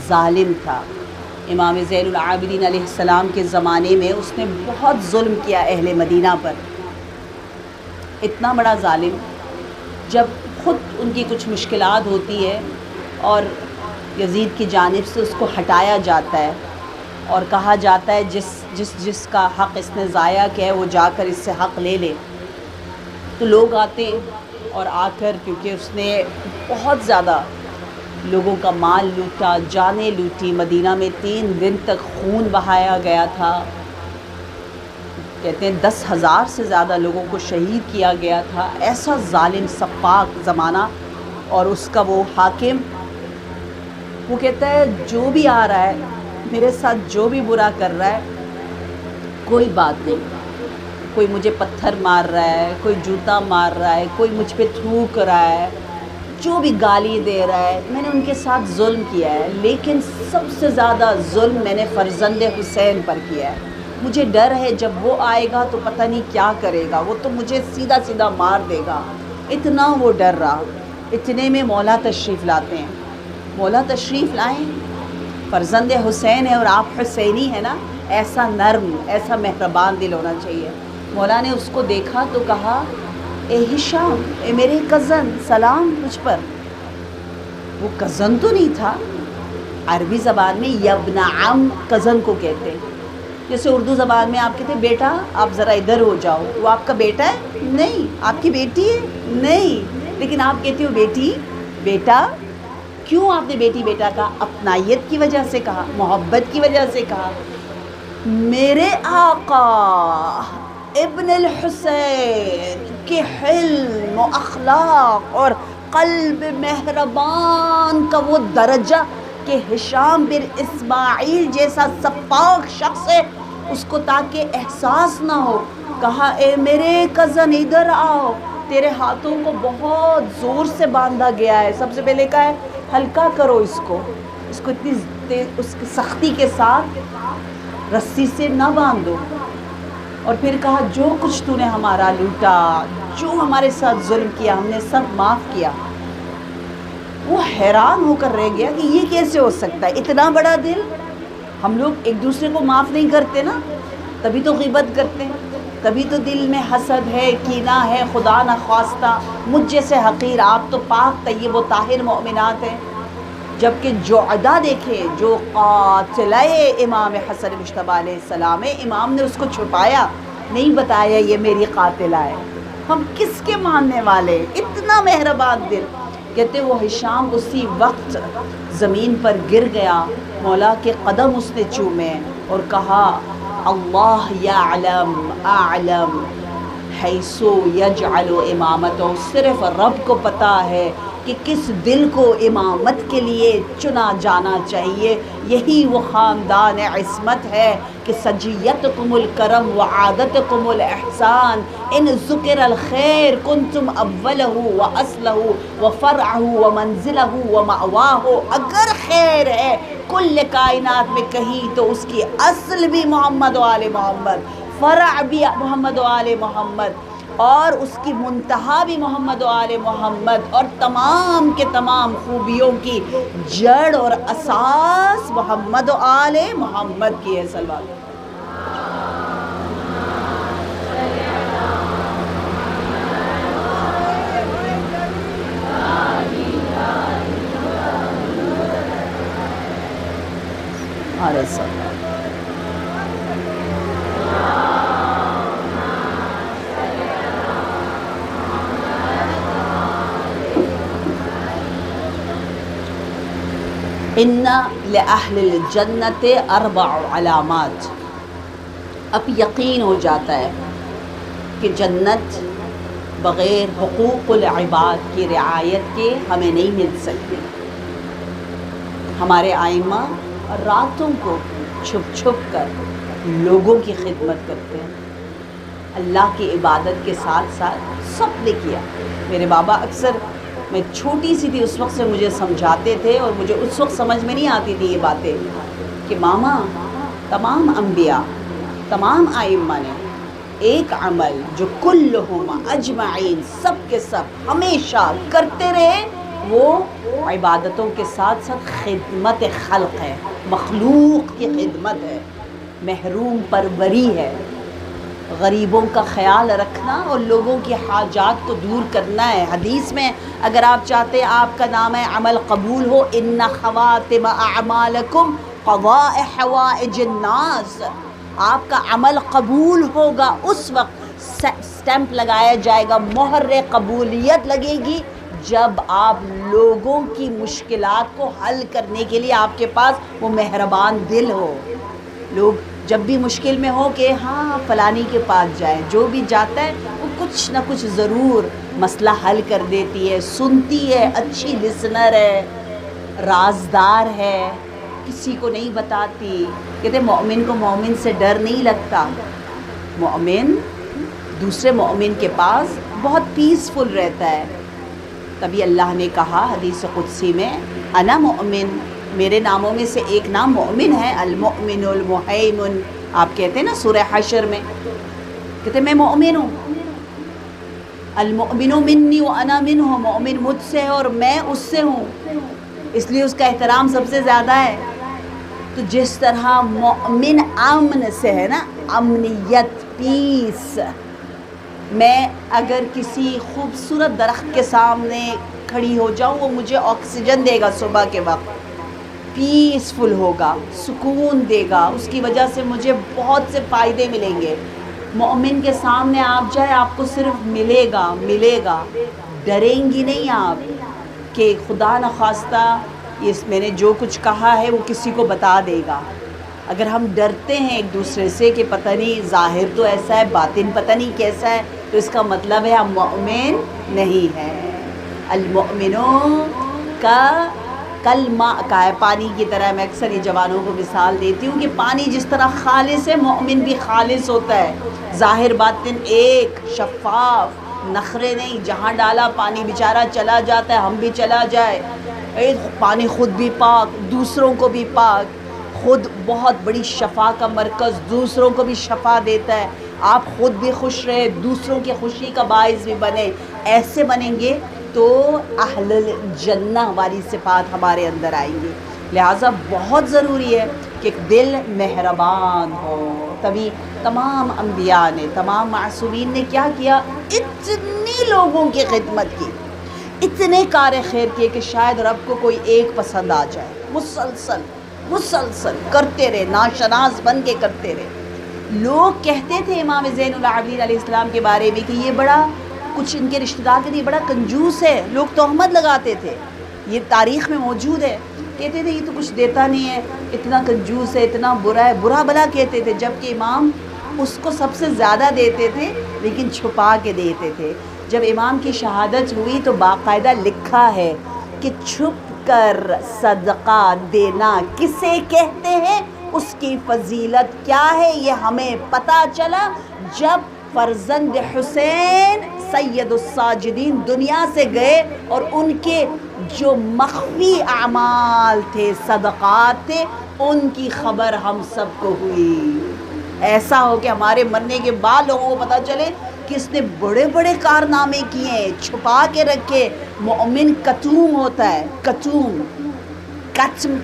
ظالم تھا، امام زین العابدین علیہ السلام کے زمانے میں اس نے بہت ظلم کیا اہل مدینہ پر. اتنا بڑا ظالم، جب خود ان کی کچھ مشکلات ہوتی ہے اور یزید کی جانب سے اس کو ہٹایا جاتا ہے اور کہا جاتا ہے جس کا حق اس نے ضائع کیا ہے وہ جا کر اس سے حق لے لے، تو لوگ آتے ہیں اور آ کر، کیونکہ اس نے بہت زیادہ لوگوں کا مال لوٹا، جانیں لوٹی، مدینہ میں 3 دن تک خون بہایا گیا تھا، کہتے ہیں 10,000 سے زیادہ لوگوں کو شہید کیا گیا تھا. ایسا ظالم سفاک زمانہ. اور اس کا وہ حاکم، وہ کہتا ہے جو بھی آ رہا ہے میرے ساتھ، جو بھی برا کر رہا ہے، کوئی بات نہیں. کوئی مجھے پتھر مار رہا ہے، کوئی جوتا مار رہا ہے، کوئی مجھ پہ تھوک رہا ہے، جو بھی گالی دے رہا ہے، میں نے ان کے ساتھ ظلم کیا ہے، لیکن سب سے زیادہ ظلم میں نے فرزند حسین پر کیا ہے. مجھے ڈر ہے جب وہ آئے گا تو پتہ نہیں کیا کرے گا، وہ تو مجھے سیدھا سیدھا مار دے گا. اتنا وہ ڈر رہا. اتنے میں مولا تشریف لاتے ہیں. مولا تشریف لائیں، فرزند حسین ہے اور آپ حسینی ہیں نا، ایسا نرم، ایسا مہربان دل ہونا چاہیے. مولا نے اس کو دیکھا تو کہا اے ہشام، اے میرے کزن، سلام مجھ پر. وہ کزن تو نہیں تھا، عربی زبان میں یبن عم کزن کو کہتے ہیں. جیسے اردو زبان میں آپ کہتے ہیں بیٹا آپ ذرا ادھر ہو جاؤ، وہ آپ کا بیٹا ہے؟ نہیں. آپ کی بیٹی ہے؟ نہیں. لیکن آپ کہتے ہو بیٹی، بیٹا. کیوں آپ نے بیٹی بیٹا کہا؟ اپنائیت کی وجہ سے کہا، محبت کی وجہ سے کہا. میرے آقا ابن الحسین کے حلم و اخلاق اور قلب مہربان کا وہ درجہ کہ ہشام بن اسماعیل جیسا سپاک شخص ہے، اس کو تاکہ احساس نہ ہو، کہا اے میرے کزن ادھر آؤ، تیرے ہاتھوں کو بہت زور سے باندھا گیا ہے، سب سے پہلے کہا ہے ہلکا کرو اس کو اتنی اس کی سختی کے ساتھ رسی سے نہ باندھو، اور پھر کہا جو کچھ تو نے ہمارا لوٹا، جو ہمارے ساتھ ظلم کیا، ہم نے سب معاف کیا۔ وہ حیران ہو کر رہ گیا کہ یہ کیسے ہو سکتا ہے، اتنا بڑا دل، ہم لوگ ایک دوسرے کو معاف نہیں کرتے نا، تبھی تو غیبت کرتے ہیں، تبھی تو دل میں حسد ہے، کینہ ہے، خدا نخواستہ مجھ جیسے حقیر، آپ تو پاک طیب و طاہر مومنات ہیں۔ جبکہ جو عدا دیکھے، جو قاتلہ امام حسن مجتبیٰ علیہ السلام ہے، امام نے اس کو چھپایا، نہیں بتایا یہ میری قاتلہ ہے۔ ہم کس کے ماننے والے، اتنا مہربان دل۔ کہتے وہ ہشام اسی وقت زمین پر گر گیا، مولا کے قدم اس نے چومے اور کہا اللہ یعلم اعلم حیث یجعل امامتہ، صرف رب کو پتہ ہے کہ کس دل کو امامت کے لیے چنا جانا چاہیے، یہی وہ خاندان عصمت ہے کہ سجیتکم الکرم وعادتکم الاحسان، ان ذکر الخیر کنتم اولہ واصلہ وفرعہ ومنزلہ ومأواہ۔ اگر خیر ہے کل کائنات میں کہیں تو اس کی اصل بھی محمد و آل محمد، فرع بھی محمد و آل محمد، اور اس کی منتہا بھی محمد و آل محمد، اور تمام کے تمام خوبیوں کی جڑ اور اساس محمد و آل محمد کی ہے۔ صلوات علیہ السلام۔ ان لأہل الجنت 4 علامات، اب یقین ہو جاتا ہے کہ جنت بغیر حقوق العباد کی رعایت کے ہمیں نہیں مل سکتی۔ ہمارے آئمہ راتوں کو چھپ چھپ کر لوگوں کی خدمت کرتے ہیں، اللہ کی عبادت کے ساتھ ساتھ سب نے کیا۔ میرے بابا اکثر، میں چھوٹی سی تھی اس وقت سے مجھے سمجھاتے تھے، اور مجھے اس وقت سمجھ میں نہیں آتی تھی یہ باتیں، کہ ماما تمام انبیاء، تمام آئمہ نے ایک عمل جو کلہم اجمعین، سب کے سب ہمیشہ کرتے رہے، وہ عبادتوں کے ساتھ ساتھ خدمت خلق ہے، مخلوق کی خدمت ہے، محروم پروری ہے، غریبوں کا خیال رکھنا اور لوگوں کی حاجات کو دور کرنا ہے۔ حدیث میں اگر آپ چاہتے ہیں آپ کا نام عمل قبول ہو، ان خواتم اعمالکم قضاء حوائج الناس، آپ کا عمل قبول ہوگا اس وقت، سٹیمپ لگایا جائے گا، مہر قبولیت لگے گی جب آپ لوگوں کی مشکلات کو حل کرنے کے لیے آپ کے پاس وہ مہربان دل ہو۔ لوگ جب بھی مشکل میں ہو کہ ہاں فلانی کے پاس جائیں، جو بھی جاتا ہے وہ کچھ نہ کچھ ضرور مسئلہ حل کر دیتی ہے، سنتی ہے، اچھی لسنر ہے، رازدار ہے، کسی کو نہیں بتاتی۔ کہتے مومن کو مومن سے ڈر نہیں لگتا، مومن دوسرے مومن کے پاس بہت پیسفل رہتا ہے۔ تبھی اللہ نے کہا حدیث قدسی میں انا مؤمن، میرے ناموں میں سے ایک نام مومن ہے، المؤمن المہیمن، آپ کہتے ہیں نا سورہ حشر میں، کہتے میں مومن ہوں، المؤمن منی وانا منہ، مومن مجھ سے ہے اور میں اس سے ہوں، اس لیے اس کا احترام سب سے زیادہ ہے۔ تو جس طرح مومن امن سے ہے نا، امنیت، پیس، میں اگر کسی خوبصورت درخت کے سامنے کھڑی ہو جاؤں، وہ مجھے آکسیجن دے گا صبح کے وقت، پیسفل ہوگا، سکون دے گا، اس کی وجہ سے مجھے بہت سے فائدے ملیں گے۔ مومن کے سامنے آپ جائے، آپ کو صرف ملے گا، ڈریں گی نہیں آپ کہ خدا نخواستہ میں نے جو کچھ کہا ہے وہ کسی کو بتا دے گا۔ اگر ہم ڈرتے ہیں ایک دوسرے سے کہ پتہ نہیں ظاہر تو ایسا ہے، باطن پتہ نہیں کیسا ہے، تو اس کا مطلب ہے ہم مومن نہیں ہیں۔ المؤمنوں کا کل ماء کا ہے، پانی کی طرح. میں اکثر یہ جوانوں کو مثال دیتی ہوں کہ پانی جس طرح خالص ہے، مومن بھی خالص ہوتا ہے، ظاہر باطن ایک، شفاف، نخرے نہیں. جہاں ڈالا پانی بیچارہ چلا جاتا ہے، ہم بھی چلا جائے. پانی خود بھی پاک، دوسروں کو بھی پاک، خود بہت بڑی شفا کا مرکز، دوسروں کو بھی شفا دیتا ہے. آپ خود بھی خوش رہے، دوسروں کی خوشی کا باعث بھی بنے. ایسے بنیں گے تو اہل الجنہ والی صفات ہمارے اندر آئیں گی. لہٰذا بہت ضروری ہے کہ دل مہربان ہو. تبھی تمام انبیاء نے، تمام معصومین نے کیا کیا؟ اتنی لوگوں کی خدمت کی، اتنے کار خیر کیے کہ شاید رب کو کوئی ایک پسند آ جائے. مسلسل کرتے رہے، ناشناس بن کے کرتے رہے. لوگ کہتے تھے امام زین العابدین علیہ السلام کے بارے میں کہ یہ بڑا، کچھ ان کے رشتہ دار کے لیے بڑا کنجوس ہے. لوگ تہمت لگاتے تھے، یہ تاریخ میں موجود ہے. کہتے تھے یہ تو کچھ دیتا نہیں ہے، اتنا کنجوس ہے، اتنا برا ہے، برا بھلا کہتے تھے. جبکہ امام اس کو سب سے زیادہ دیتے تھے، لیکن چھپا کے دیتے تھے. جب امام کی شہادت ہوئی تو باقاعدہ لکھا ہے کہ چھپ کر صدقہ دینا کسے کہتے ہیں، اس کی فضیلت کیا ہے، یہ ہمیں پتہ چلا جب فرزند حسین سید الساجدین دنیا سے گئے اور ان کے جو مخفی اعمال تھے، صدقات تھے، ان کی خبر ہم سب کو ہوئی. ایسا ہو کہ ہمارے مرنے کے بعد لوگوں کو پتہ چلے کہ اس نے بڑے بڑے کارنامے کیے ہیں، چھپا کے رکھے. مومن کتوم ہوتا ہے، کتوم،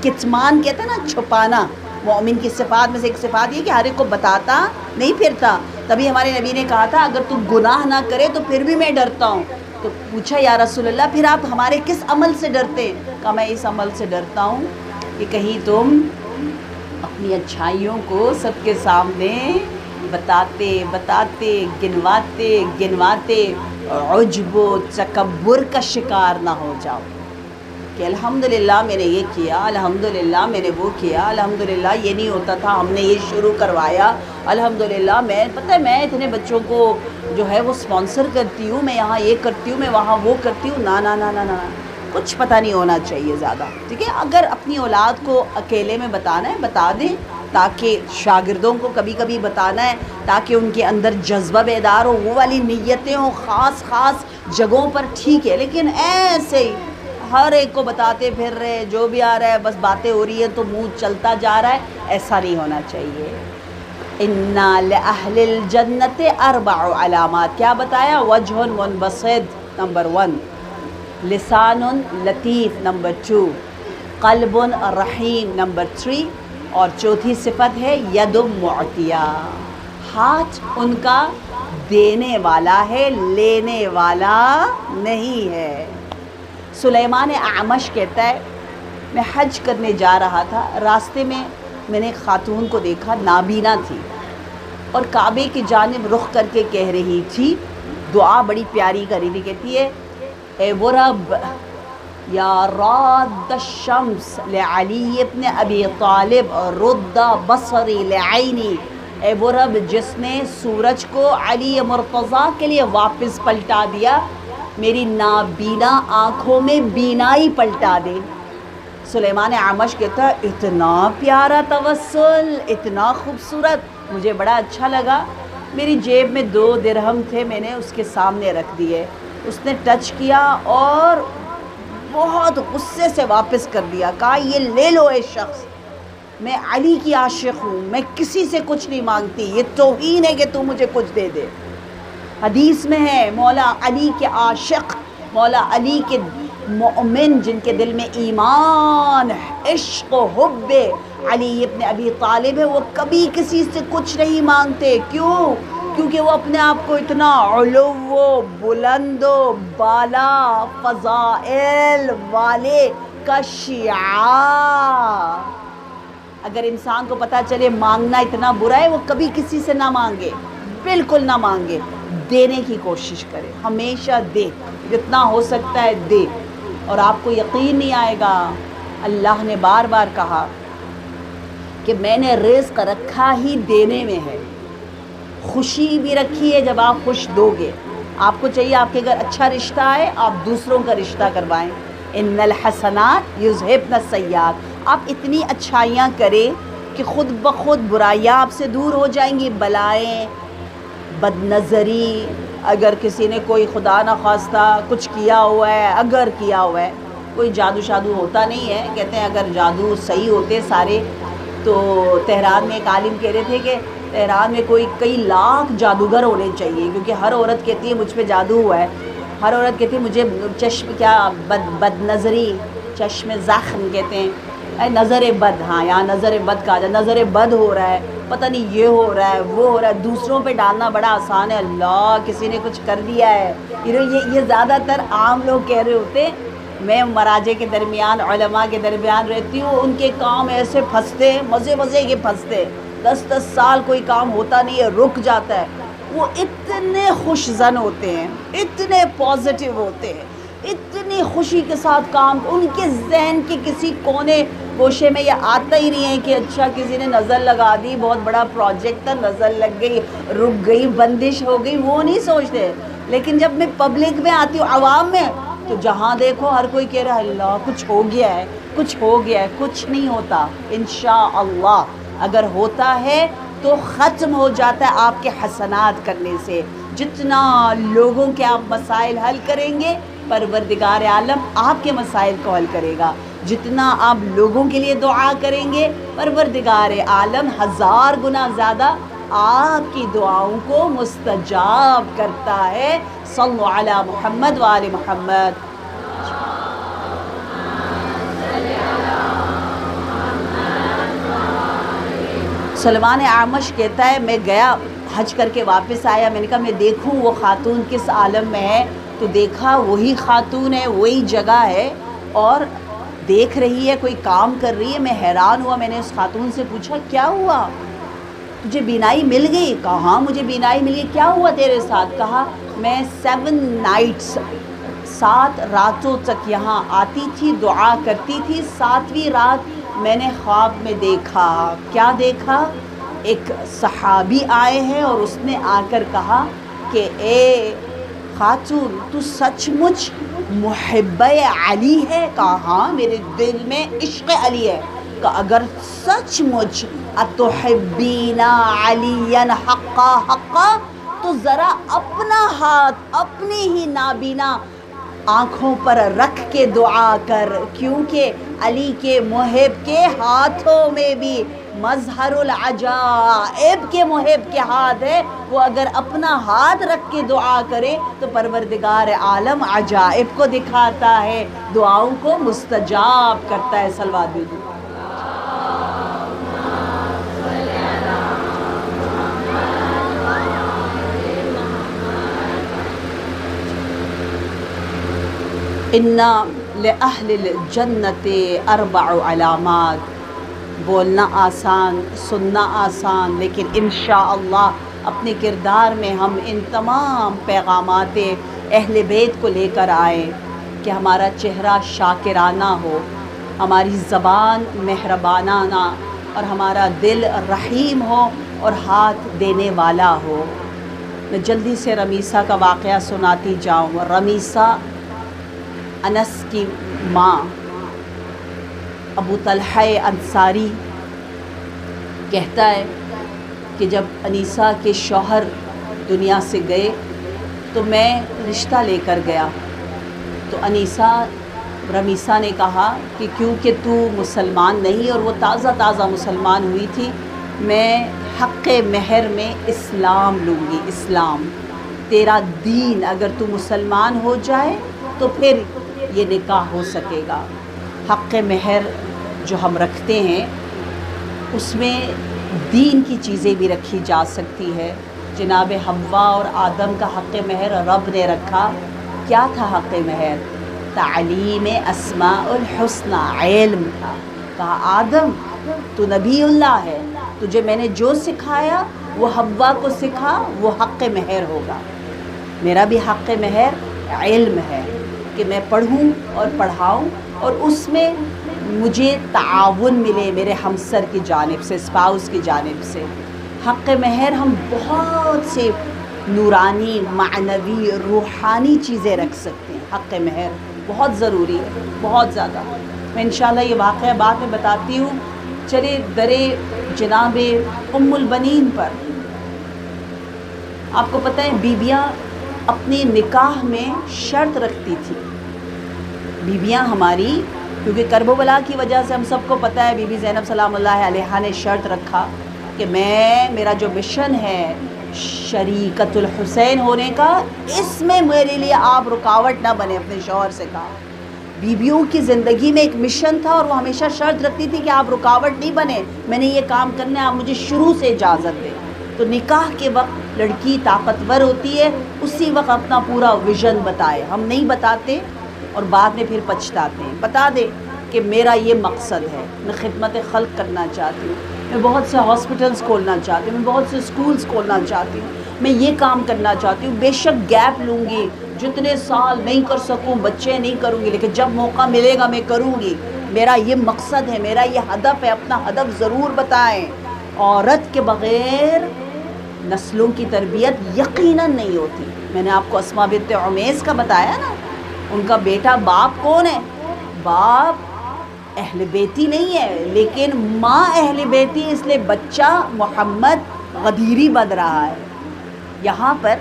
کتمان کہتے ہیں نا، چھپانا. مومن کی صفات میں سے ایک صفات یہ کہ ہر ایک کو بتاتا نہیں پھرتا. تبھی ہمارے نبی نے کہا تھا اگر تم گناہ نہ کرے تو پھر بھی میں ڈرتا ہوں. تو پوچھا یا رسول اللہ پھر آپ ہمارے کس عمل سے ڈرتے ہیں؟ کہا میں اس عمل سے ڈرتا ہوں کہ کہیں تم اپنی اچھائیوں کو سب کے سامنے بتاتے گنواتے عجب و تکبر کا شکار نہ ہو جاؤ کہ الحمدللہ میں نے یہ کیا، الحمدللہ میں نے وہ کیا، الحمدللہ یہ نہیں ہوتا تھا ہم نے یہ شروع کروایا، الحمدللہ میں پتہ ہے میں اتنے بچوں کو جو ہے وہ سپانسر کرتی ہوں، میں یہاں یہ کرتی ہوں، میں وہاں وہ کرتی ہوں. نا کچھ پتہ نہیں ہونا چاہیے زیادہ. ٹھیک ہے، اگر اپنی اولاد کو اکیلے میں بتانا ہے بتا دیں، تاکہ شاگردوں کو کبھی کبھی بتانا ہے تاکہ ان کے اندر جذبہ بیدار ہو، وہ والی نیتیں ہوں خاص جگہوں پر. ٹھیک ہے، لیکن ایسے ہی ہر ایک کو بتاتے پھر رہے، جو بھی آ رہا ہے بس باتیں ہو رہی ہیں تو منہ چلتا جا رہا ہے، ایسا نہیں ہونا چاہیے. اِنَّا لِأَهْلِ الْجَنَّةِ 4 علامات. کیا بتایا؟ وجہ منبسط نمبر 1، لسان لطیف نمبر 2، قلب رحیم نمبر 3، اور چوتھی صفت ہے ید معطیہ، ہاتھ ان کا دینے والا ہے، لینے والا نہیں ہے. سلیمان اعمش کہتا ہے میں حج کرنے جا رہا تھا، راستے میں نے ایک خاتون کو دیکھا، نابینا تھی اور کعبے کی جانب رخ کر کے کہہ رہی تھی، دعا بڑی پیاری کر رہی تھی. کہتی ہے اے وہ رب یا راد الشمس لعلی ابن ابی طالب رد بصری لعینی، اے وہ رب جس نے سورج کو علی مرتضیٰ کے لیے واپس پلٹا دیا، میری نابینا آنکھوں میں بینائی پلٹا دے. سلیمان اعمش کہتا ہے اتنا پیارا توسل، اتنا خوبصورت، مجھے بڑا اچھا لگا. میری جیب میں 2 درہم تھے، میں نے اس کے سامنے رکھ دیے. اس نے ٹچ کیا اور بہت غصے سے واپس کر دیا. کہا یہ لے لو اے شخص، میں علی کی عاشق ہوں، میں کسی سے کچھ نہیں مانگتی، یہ توہین ہے کہ تو مجھے کچھ دے دے. حدیث میں ہے مولا علی کے عاشق، مولا علی کے مومن جن کے دل میں ایمان، عشق و حب علی ابن ابی طالب ہے، وہ کبھی کسی سے کچھ نہیں مانگتے. کیوں؟ کیونکہ وہ اپنے آپ کو اتنا علو و بلند و بالا فضائل والے کا شیعہ. اگر انسان کو پتہ چلے مانگنا اتنا برا ہے، وہ کبھی کسی سے نہ مانگے، بالکل نہ مانگے، دینے کی کوشش کرے، ہمیشہ دے، جتنا ہو سکتا ہے دے. اور آپ کو یقین نہیں آئے گا، اللہ نے بار بار کہا کہ میں نے رزق رکھا ہی دینے میں ہے، خوشی بھی رکھی ہے جب آپ خوش دو گے. آپ کو چاہیے آپ کے اگر اچھا رشتہ ہے آپ دوسروں کا رشتہ کروائیں، ان الحسنات یذہبن السیئات، آپ اتنی اچھائیاں کریں کہ خود بخود برائیاں آپ سے دور ہو جائیں گی، بلائیں، بد نظری، اگر کسی نے کوئی خدا نخواستہ کچھ کیا ہوا ہے، اگر کیا ہوا ہے، کوئی جادو شادو ہوتا نہیں ہے، کہتے ہیں اگر جادو صحیح ہوتے سارے تو تہران میں ایک عالم کہہ رہے تھے کہ تہران میں کئی لاکھ جادوگر ہونے چاہیے، کیونکہ ہر عورت کہتی ہے مجھ پہ جادو ہوا ہے، ہر عورت کہتی ہے مجھے چشم کیا بد نظری، چشم زخم کہتے ہیں، نظر بد، ہاں یہاں نظر بد کہا جائے، نظر بد ہو رہا ہے، پتہ نہیں یہ ہو رہا ہے وہ ہو رہا ہے، دوسروں پہ ڈالنا بڑا آسان ہے، اللہ کسی نے کچھ کر دیا ہے، یہ زیادہ تر عام لوگ کہہ رہے ہوتے ہیں۔ میں مراجع کے درمیان، علماء کے درمیان رہتی ہوں، ان کے کام ایسے پھنستے ہیں، مزے کے پھنستے، 10 سال کوئی کام ہوتا نہیں ہے، رک جاتا ہے، وہ اتنے خوش زن ہوتے ہیں، اتنے پازیٹیو ہوتے ہیں، اتنی خوشی کے ساتھ کام، ان کے ذہن کے کسی کونے گوشے میں یہ آتا ہی نہیں ہے کہ اچھا کسی نے نظر لگا دی، بہت بڑا پروجیکٹ تھا، نظر لگ گئی، رک گئی، بندش ہو گئی، وہ نہیں سوچتے۔ لیکن جب میں پبلک میں آتی ہوں، عوام میں، تو جہاں دیکھو ہر کوئی کہہ رہا ہے اللہ کچھ ہو گیا ہے، کچھ ہو گیا ہے، کچھ نہیں ہوتا انشاءاللہ۔ اگر ہوتا ہے تو ختم ہو جاتا ہے آپ کے حسنات کرنے سے۔ جتنا لوگوں کے آپ مسائل حل کریں گے، پروردگار عالم آپ کے مسائل کو حل کرے گا۔ جتنا آپ لوگوں کے لیے دعا کریں گے، پروردگار عالم 1000 گنا زیادہ آپ کی دعاؤں کو مستجاب کرتا ہے۔ صلو علی محمد و آل محمد۔ سلمان اعمش کہتا ہے میں گیا حج کر کے واپس آیا، میں نے کہا میں دیکھوں وہ خاتون کس عالم میں ہے، تو دیکھا وہی خاتون ہے، وہی جگہ ہے اور دیکھ رہی ہے، کوئی کام کر رہی ہے۔ میں حیران ہوا، میں نے اس خاتون سے پوچھا کیا ہوا، تجھے بینائی مل گئی؟ کہا ہاں مجھے بینائی مل گئی۔ کیا ہوا تیرے ساتھ؟ کہا میں 7 نائٹس 7 راتوں تک یہاں آتی تھی، دعا کرتی تھی، 7ویں رات میں نے خواب میں دیکھا۔ کیا دیکھا؟ ایک صحابی آئے ہیں اور اس نے آ کر کہا کہ اے خاتون تو سچ مچ محبہ علی ہے؟ کہا ہاں میرے دل میں عشق علی ہے۔ کہ اگر سچ مچ اتحبین علی حقا تو ذرا اپنا ہاتھ اپنی ہی نابینا آنکھوں پر رکھ کے دعا کر، کیونکہ علی کے محب کے ہاتھوں میں بھی مظہر العجائب کے محب کے ہاتھ ہے، وہ اگر اپنا ہاتھ رکھ کے دعا کرے تو پروردگار عالم عجائب کو دکھاتا ہے، دعاؤں کو مستجاب کرتا ہے۔ صلوات بھی دو۔ ان لأہل الجنت 4 علامات۔ بولنا آسان، سننا آسان، لیکن انشاءاللہ اپنے کردار میں ہم ان تمام پیغامات اہل بیت کو لے کر آئیں کہ ہمارا چہرہ شاکرانہ ہو، ہماری زبان مہربانانہ اور ہمارا دل رحیم ہو اور ہاتھ دینے والا ہو۔ میں جلدی سے رمیسہ کا واقعہ سناتی جاؤں۔ رمیسہ انس کی ماں، ابو طلحہ انصاری کہتا ہے کہ جب انیسہ کے شوہر دنیا سے گئے تو میں رشتہ لے کر گیا، تو رمیسہ نے کہا کہ کیونکہ تو مسلمان نہیں، اور وہ تازہ مسلمان ہوئی تھی، میں حق مہر میں اسلام لوں گی، اسلام تیرا دین، اگر تو مسلمان ہو جائے تو پھر یہ نکاح ہو سکے گا۔ حق مہر جو ہم رکھتے ہیں اس میں دین کی چیزیں بھی رکھی جا سکتی ہے۔ جناب حوا اور آدم کا حق مہر رب نے رکھا۔ کیا تھا حق مہر؟ تعلیم اسماء الحسنى، علم تھا۔ کہا آدم تو نبی اللہ ہے، تجھے میں نے جو سکھایا وہ حوا کو سکھا، وہ حق مہر ہوگا۔ میرا بھی حق مہر علم ہے کہ میں پڑھوں اور پڑھاؤں، اور اس میں مجھے تعاون ملے میرے ہمسر کی جانب سے، اسپاؤس کی جانب سے۔ حق مہر ہم بہت سے نورانی، معنوی، روحانی چیزیں رکھ سکتے ہیں۔ حق مہر بہت ضروری ہے، بہت زیادہ۔ میں انشاءاللہ یہ واقعہ بعد میں بتاتی ہوں۔ چلے درے جناب ام البنین پر، آپ کو پتہ ہے بیویاں اپنے نکاح میں شرط رکھتی تھی، بیویاں ہماری، کیونکہ کرب و بلا کی وجہ سے ہم سب کو پتہ ہے بی بی زینب سلام اللہ علیہا نے شرط رکھا کہ میرا جو مشن ہے شریکت الحسین ہونے کا، اس میں میرے لیے آپ رکاوٹ نہ بنے۔ اپنے شوہر سے کہا، بیویوں کی زندگی میں ایک مشن تھا اور وہ ہمیشہ شرط رکھتی تھی کہ آپ رکاوٹ نہیں بنے، میں نے یہ کام کرنا ہے، آپ مجھے شروع سے اجازت دیں۔ تو نکاح کے وقت لڑکی طاقتور ہوتی ہے، اسی وقت اپنا پورا ویژن بتائے، ہم نہیں بتاتے اور بعد میں پھر پچھتاتے ہیں۔ بتا دے کہ میرا یہ مقصد ہے، میں خدمت خلق کرنا چاہتی ہوں، میں بہت سے ہاسپٹلس کھولنا چاہتی ہوں، میں بہت سے اسکولس کھولنا چاہتی ہوں، میں یہ کام کرنا چاہتی ہوں، بے شک گیپ لوں گی، جتنے سال نہیں کر سکوں بچے نہیں کروں گی، لیکن جب موقع ملے گا میں کروں گی، میرا یہ مقصد ہے، میرا یہ ہدف ہے۔ اپنا ہدف ضرور بتائیں۔ عورت کے بغیر نسلوں کی تربیت یقیناً نہیں ہوتی۔ میں نے آپ کو اسماء بنت عمیس کا بتایا نا، ان کا بیٹا، باپ کون ہے؟ باپ اہل بیتی نہیں ہے، لیکن ماں اہل بیتی، اس لیے بچہ محمد غدیری بن رہا ہے۔ یہاں پر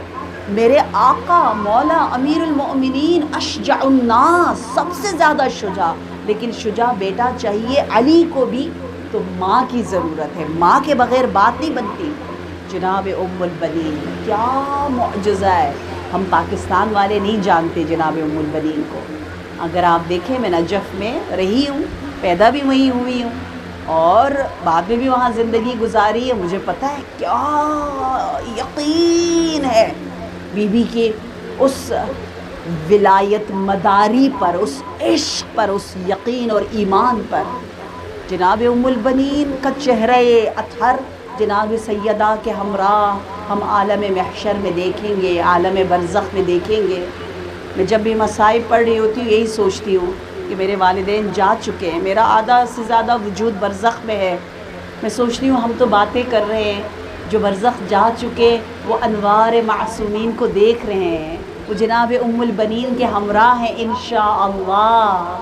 میرے آقا مولا امیر المؤمنین اشجع الناس، سب سے زیادہ شجاع، لیکن شجاع بیٹا چاہیے علی کو بھی، تو ماں کی ضرورت ہے، ماں کے بغیر بات نہیں بنتی۔ جناب ام البنین کیا معجزہ ہے، ہم پاکستان والے نہیں جانتے جناب ام البنین کو۔ اگر آپ دیکھیں، میں نجف میں رہی ہوں، پیدا بھی وہیں ہوئی ہوں اور بعد میں بھی وہاں زندگی گزاری ہے، مجھے پتہ ہے کیا یقین ہے بی بی کے اس ولایت مداری پر، اس عشق پر، اس یقین اور ایمان پر۔ جناب ام البنین کا چہرہ اطہر جناب سیدہ کے ہمراہ ہم عالم محشر میں دیکھیں گے، عالم برزخ میں دیکھیں گے۔ میں جب بھی مصائب پڑھ رہی ہوتی ہوں یہی سوچتی ہوں کہ میرے والدین جا چکے ہیں، میرا آدھا سے زیادہ وجود برزخ میں ہے۔ میں سوچتی ہوں ہم تو باتیں کر رہے ہیں، جو برزخ جا چکے وہ انوار معصومین کو دیکھ رہے ہیں، وہ جناب ام البنین کے ہمراہ ہیں انشاءاللہ۔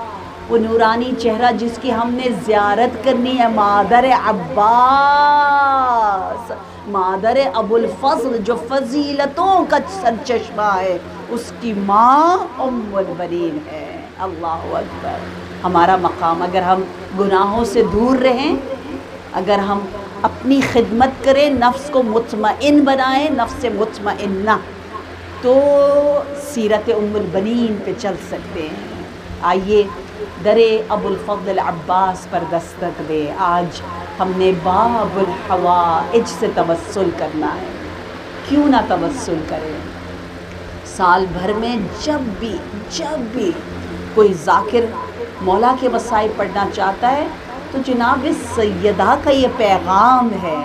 وہ نورانی چہرہ جس کی ہم نے زیارت کرنی ہے، مادر عباس، مادر ابو الفضل، جو فضیلتوں کا سرچشمہ ہے، اس کی ماں ام البنین ہے۔ اللہ اکبر۔ ہمارا مقام، اگر ہم گناہوں سے دور رہیں، اگر ہم اپنی خدمت کریں، نفس کو مطمئن بنائیں، نفس مطمئنہ، تو سیرت ام البنین پہ چل سکتے ہیں۔ آئیے درے ابو الفضل العباس پر دستک دے۔ آج ہم نے باب الحوائج سے توسل کرنا ہے، کیوں نہ توسل کریں؟ سال بھر میں جب بھی کوئی ذاکر مولا کے مسائل پڑھنا چاہتا ہے تو جناب سیدہ کا یہ پیغام ہے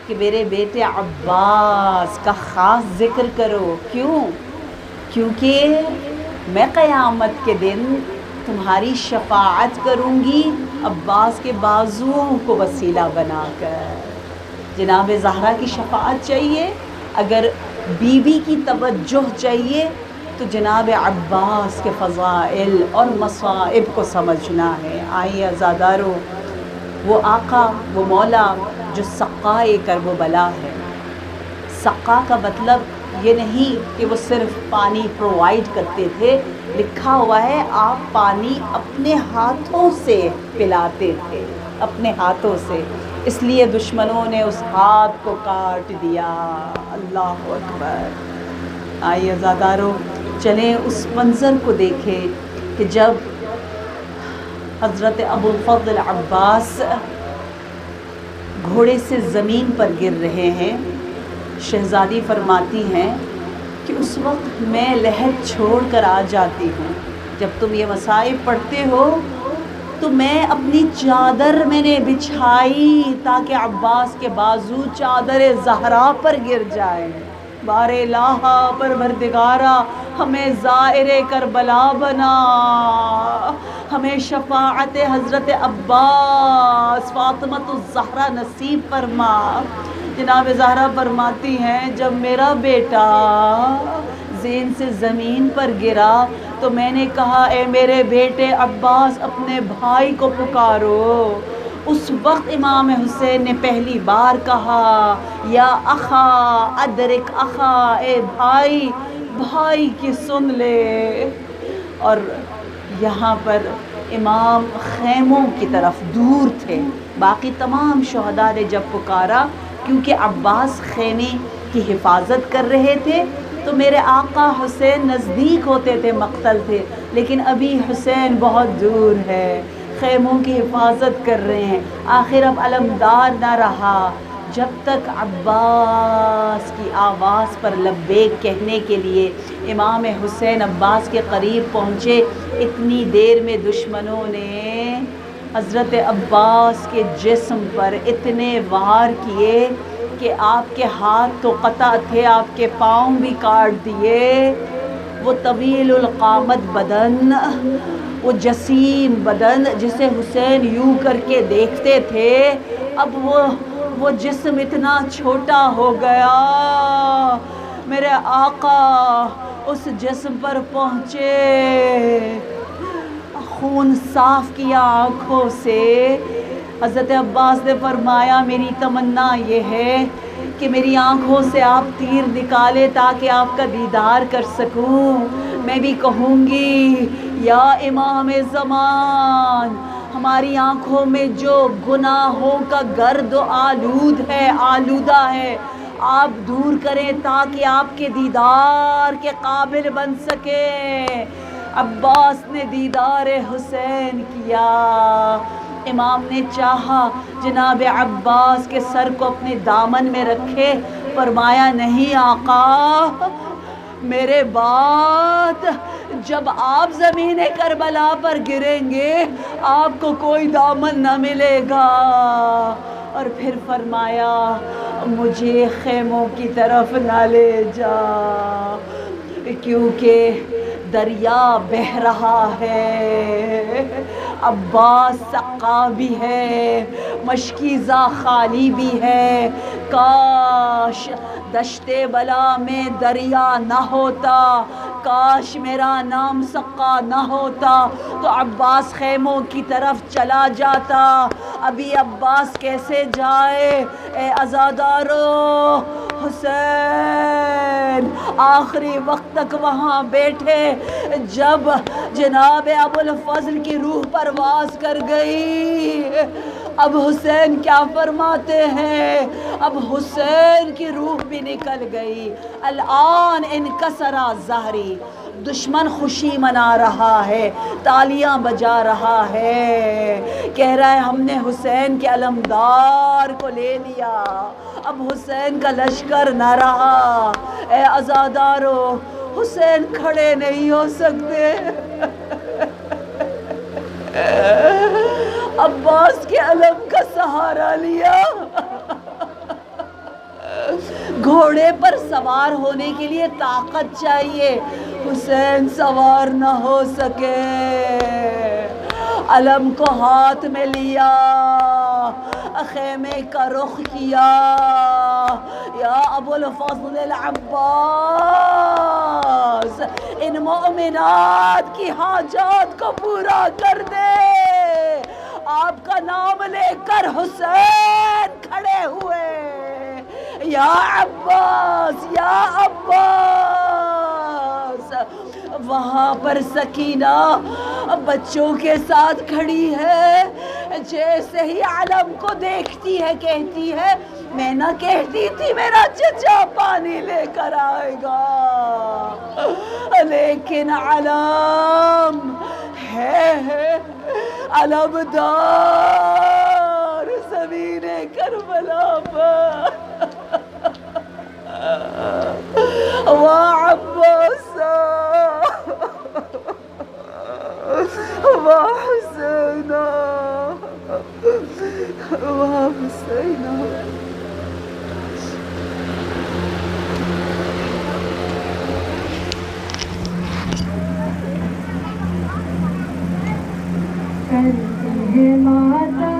کہ میرے بیٹے عباس کا خاص ذکر کرو۔ کیوں؟ کیونکہ میں قیامت کے دن تمہاری شفاعت کروں گی عباس کے بازوؤں کو وسیلہ بنا کر۔ جناب زہرا کی شفاعت چاہیے، اگر بی بی کی توجہ چاہیے تو جناب عباس کے فضائل اور مصائب کو سمجھنا ہے۔ آئیے عزادارو، وہ آقا، وہ مولا جو سقائے کرب و بلا ہے۔ سقا کا مطلب یہ نہیں کہ وہ صرف پانی پرووائڈ کرتے تھے، لکھا ہوا ہے آپ پانی اپنے ہاتھوں سے پلاتے تھے، اپنے ہاتھوں سے، اس لیے دشمنوں نے اس ہاتھ کو کاٹ دیا۔ اللہ اکبر۔ آئیے عزادارو، چلیں اس منظر کو دیکھیں کہ جب حضرت ابو الفضل عباس گھوڑے سے زمین پر گر رہے ہیں، شہزادی فرماتی ہیں کہ اس وقت میں لحد چھوڑ کر آ جاتی ہوں، جب تم یہ مصائب پڑھتے ہو تو میں اپنی چادر میں نے بچھائی تاکہ عباس کے بازو چادر زہرا پر گر جائیں۔ بار الہ پروردگارا ہمیں زائر کربلا بنا، ہمیں شفاعت حضرت عباس فاطمۃ الزہرا نصیب فرما۔ جناب زہرا فرماتی ہیں جب میرا بیٹا زین سے زمین پر گرا تو میں نے کہا اے میرے بیٹے عباس اپنے بھائی کو پکارو۔ اس وقت امام حسین نے پہلی بار کہا یا اخا ادرک اخا، اے بھائی بھائی کی سن لے۔ اور یہاں پر امام خیموں کی طرف دور تھے، باقی تمام شہداء نے جب پکارا، کیونکہ عباس خیمے کی حفاظت کر رہے تھے تو میرے آقا حسین نزدیک ہوتے تھے مقتل تھے، لیکن ابھی حسین بہت دور ہے، خیموں کی حفاظت کر رہے ہیں۔ آخر اب علمدار نہ رہا، جب تک عباس کی آواز پر لبیک کہنے کے لیے امام حسین عباس کے قریب پہنچے، اتنی دیر میں دشمنوں نے حضرت عباس کے جسم پر اتنے وار کیے کہ آپ کے ہاتھ تو قطع تھے، آپ کے پاؤں بھی کاٹ دیے۔ وہ طویل القامت بدن، وہ جسیم بدن جسے حسین یوں کر کے دیکھتے تھے، اب وہ جسم اتنا چھوٹا ہو گیا۔ میرے آقا اس جسم پر پہنچے، خون صاف کیا آنکھوں سے۔ حضرت عباس نے فرمایا میری تمنا یہ ہے کہ میری آنکھوں سے آپ تیر نکالے تاکہ آپ کا دیدار کر سکوں۔ میں بھی کہوں گی یا امام زمان، ہماری آنکھوں میں جو گناہوں کا گرد و آلودہ ہے آپ دور کریں تاکہ آپ کے دیدار کے قابل بن سکیں۔ عباس نے دیدار حسین کیا۔ امام نے چاہا جناب عباس کے سر کو اپنے دامن میں رکھے، فرمایا نہیں آقا، میرے بعد جب آپ زمین کربلا پر گریں گے آپ کو کوئی دامن نہ ملے گا۔ اور پھر فرمایا مجھے خیموں کی طرف نہ لے جا، کیونکہ دریا بہہ رہا ہے، عباس سقا بھی ہے، مشکیزہ خالی بھی ہے، کاش دشت بلا میں دریا نہ ہوتا، کاش میرا نام سقا نہ ہوتا تو عباس خیموں کی طرف چلا جاتا۔ ابھی عباس کیسے جائے؟ اے عزادارو، حسین آخری وقت تک وہاں بیٹھے، جب جناب ابو الفضل کی روح پرواز کر گئی، اب حسین کیا فرماتے ہیں؟ اب حسین کی روح بھی نکل گئی۔ الان انکسرا ظہری، دشمن خوشی منا رہا ہے، تالیاں بجا رہا ہے، کہہ رہا ہے ہم نے حسین کے علمدار کو لے لیا، اب حسین کا لشکر نہ رہا۔ اے عزادارو، حسین کھڑے نہیں ہو سکتے، عباس کے علم کا سہارا لیا۔ گھوڑے پر سوار ہونے کے لیے طاقت چاہیے، حسین سوار نہ ہو سکے، علم کو ہاتھ میں لیا، خیمے کا رخ کیا، یا ابو الفضل العباس، ان مومنات کی حاجات کو پورا کر دے۔ آپ کا نام لے کر حسین کھڑے ہوئے، یا عباس یا عباس۔ وہاں پر سکینہ بچوں کے ساتھ کھڑی ہے، جیسے ہی علم کو دیکھتی ہے کہتی ہے میں نہ کہتی تھی میرا چچا پانی لے کر آئے گا، لیکن علم ہے، علمدار زمین کربلا پر، وعباس وحسینا وحسینا۔ کرتے ہیں ماتا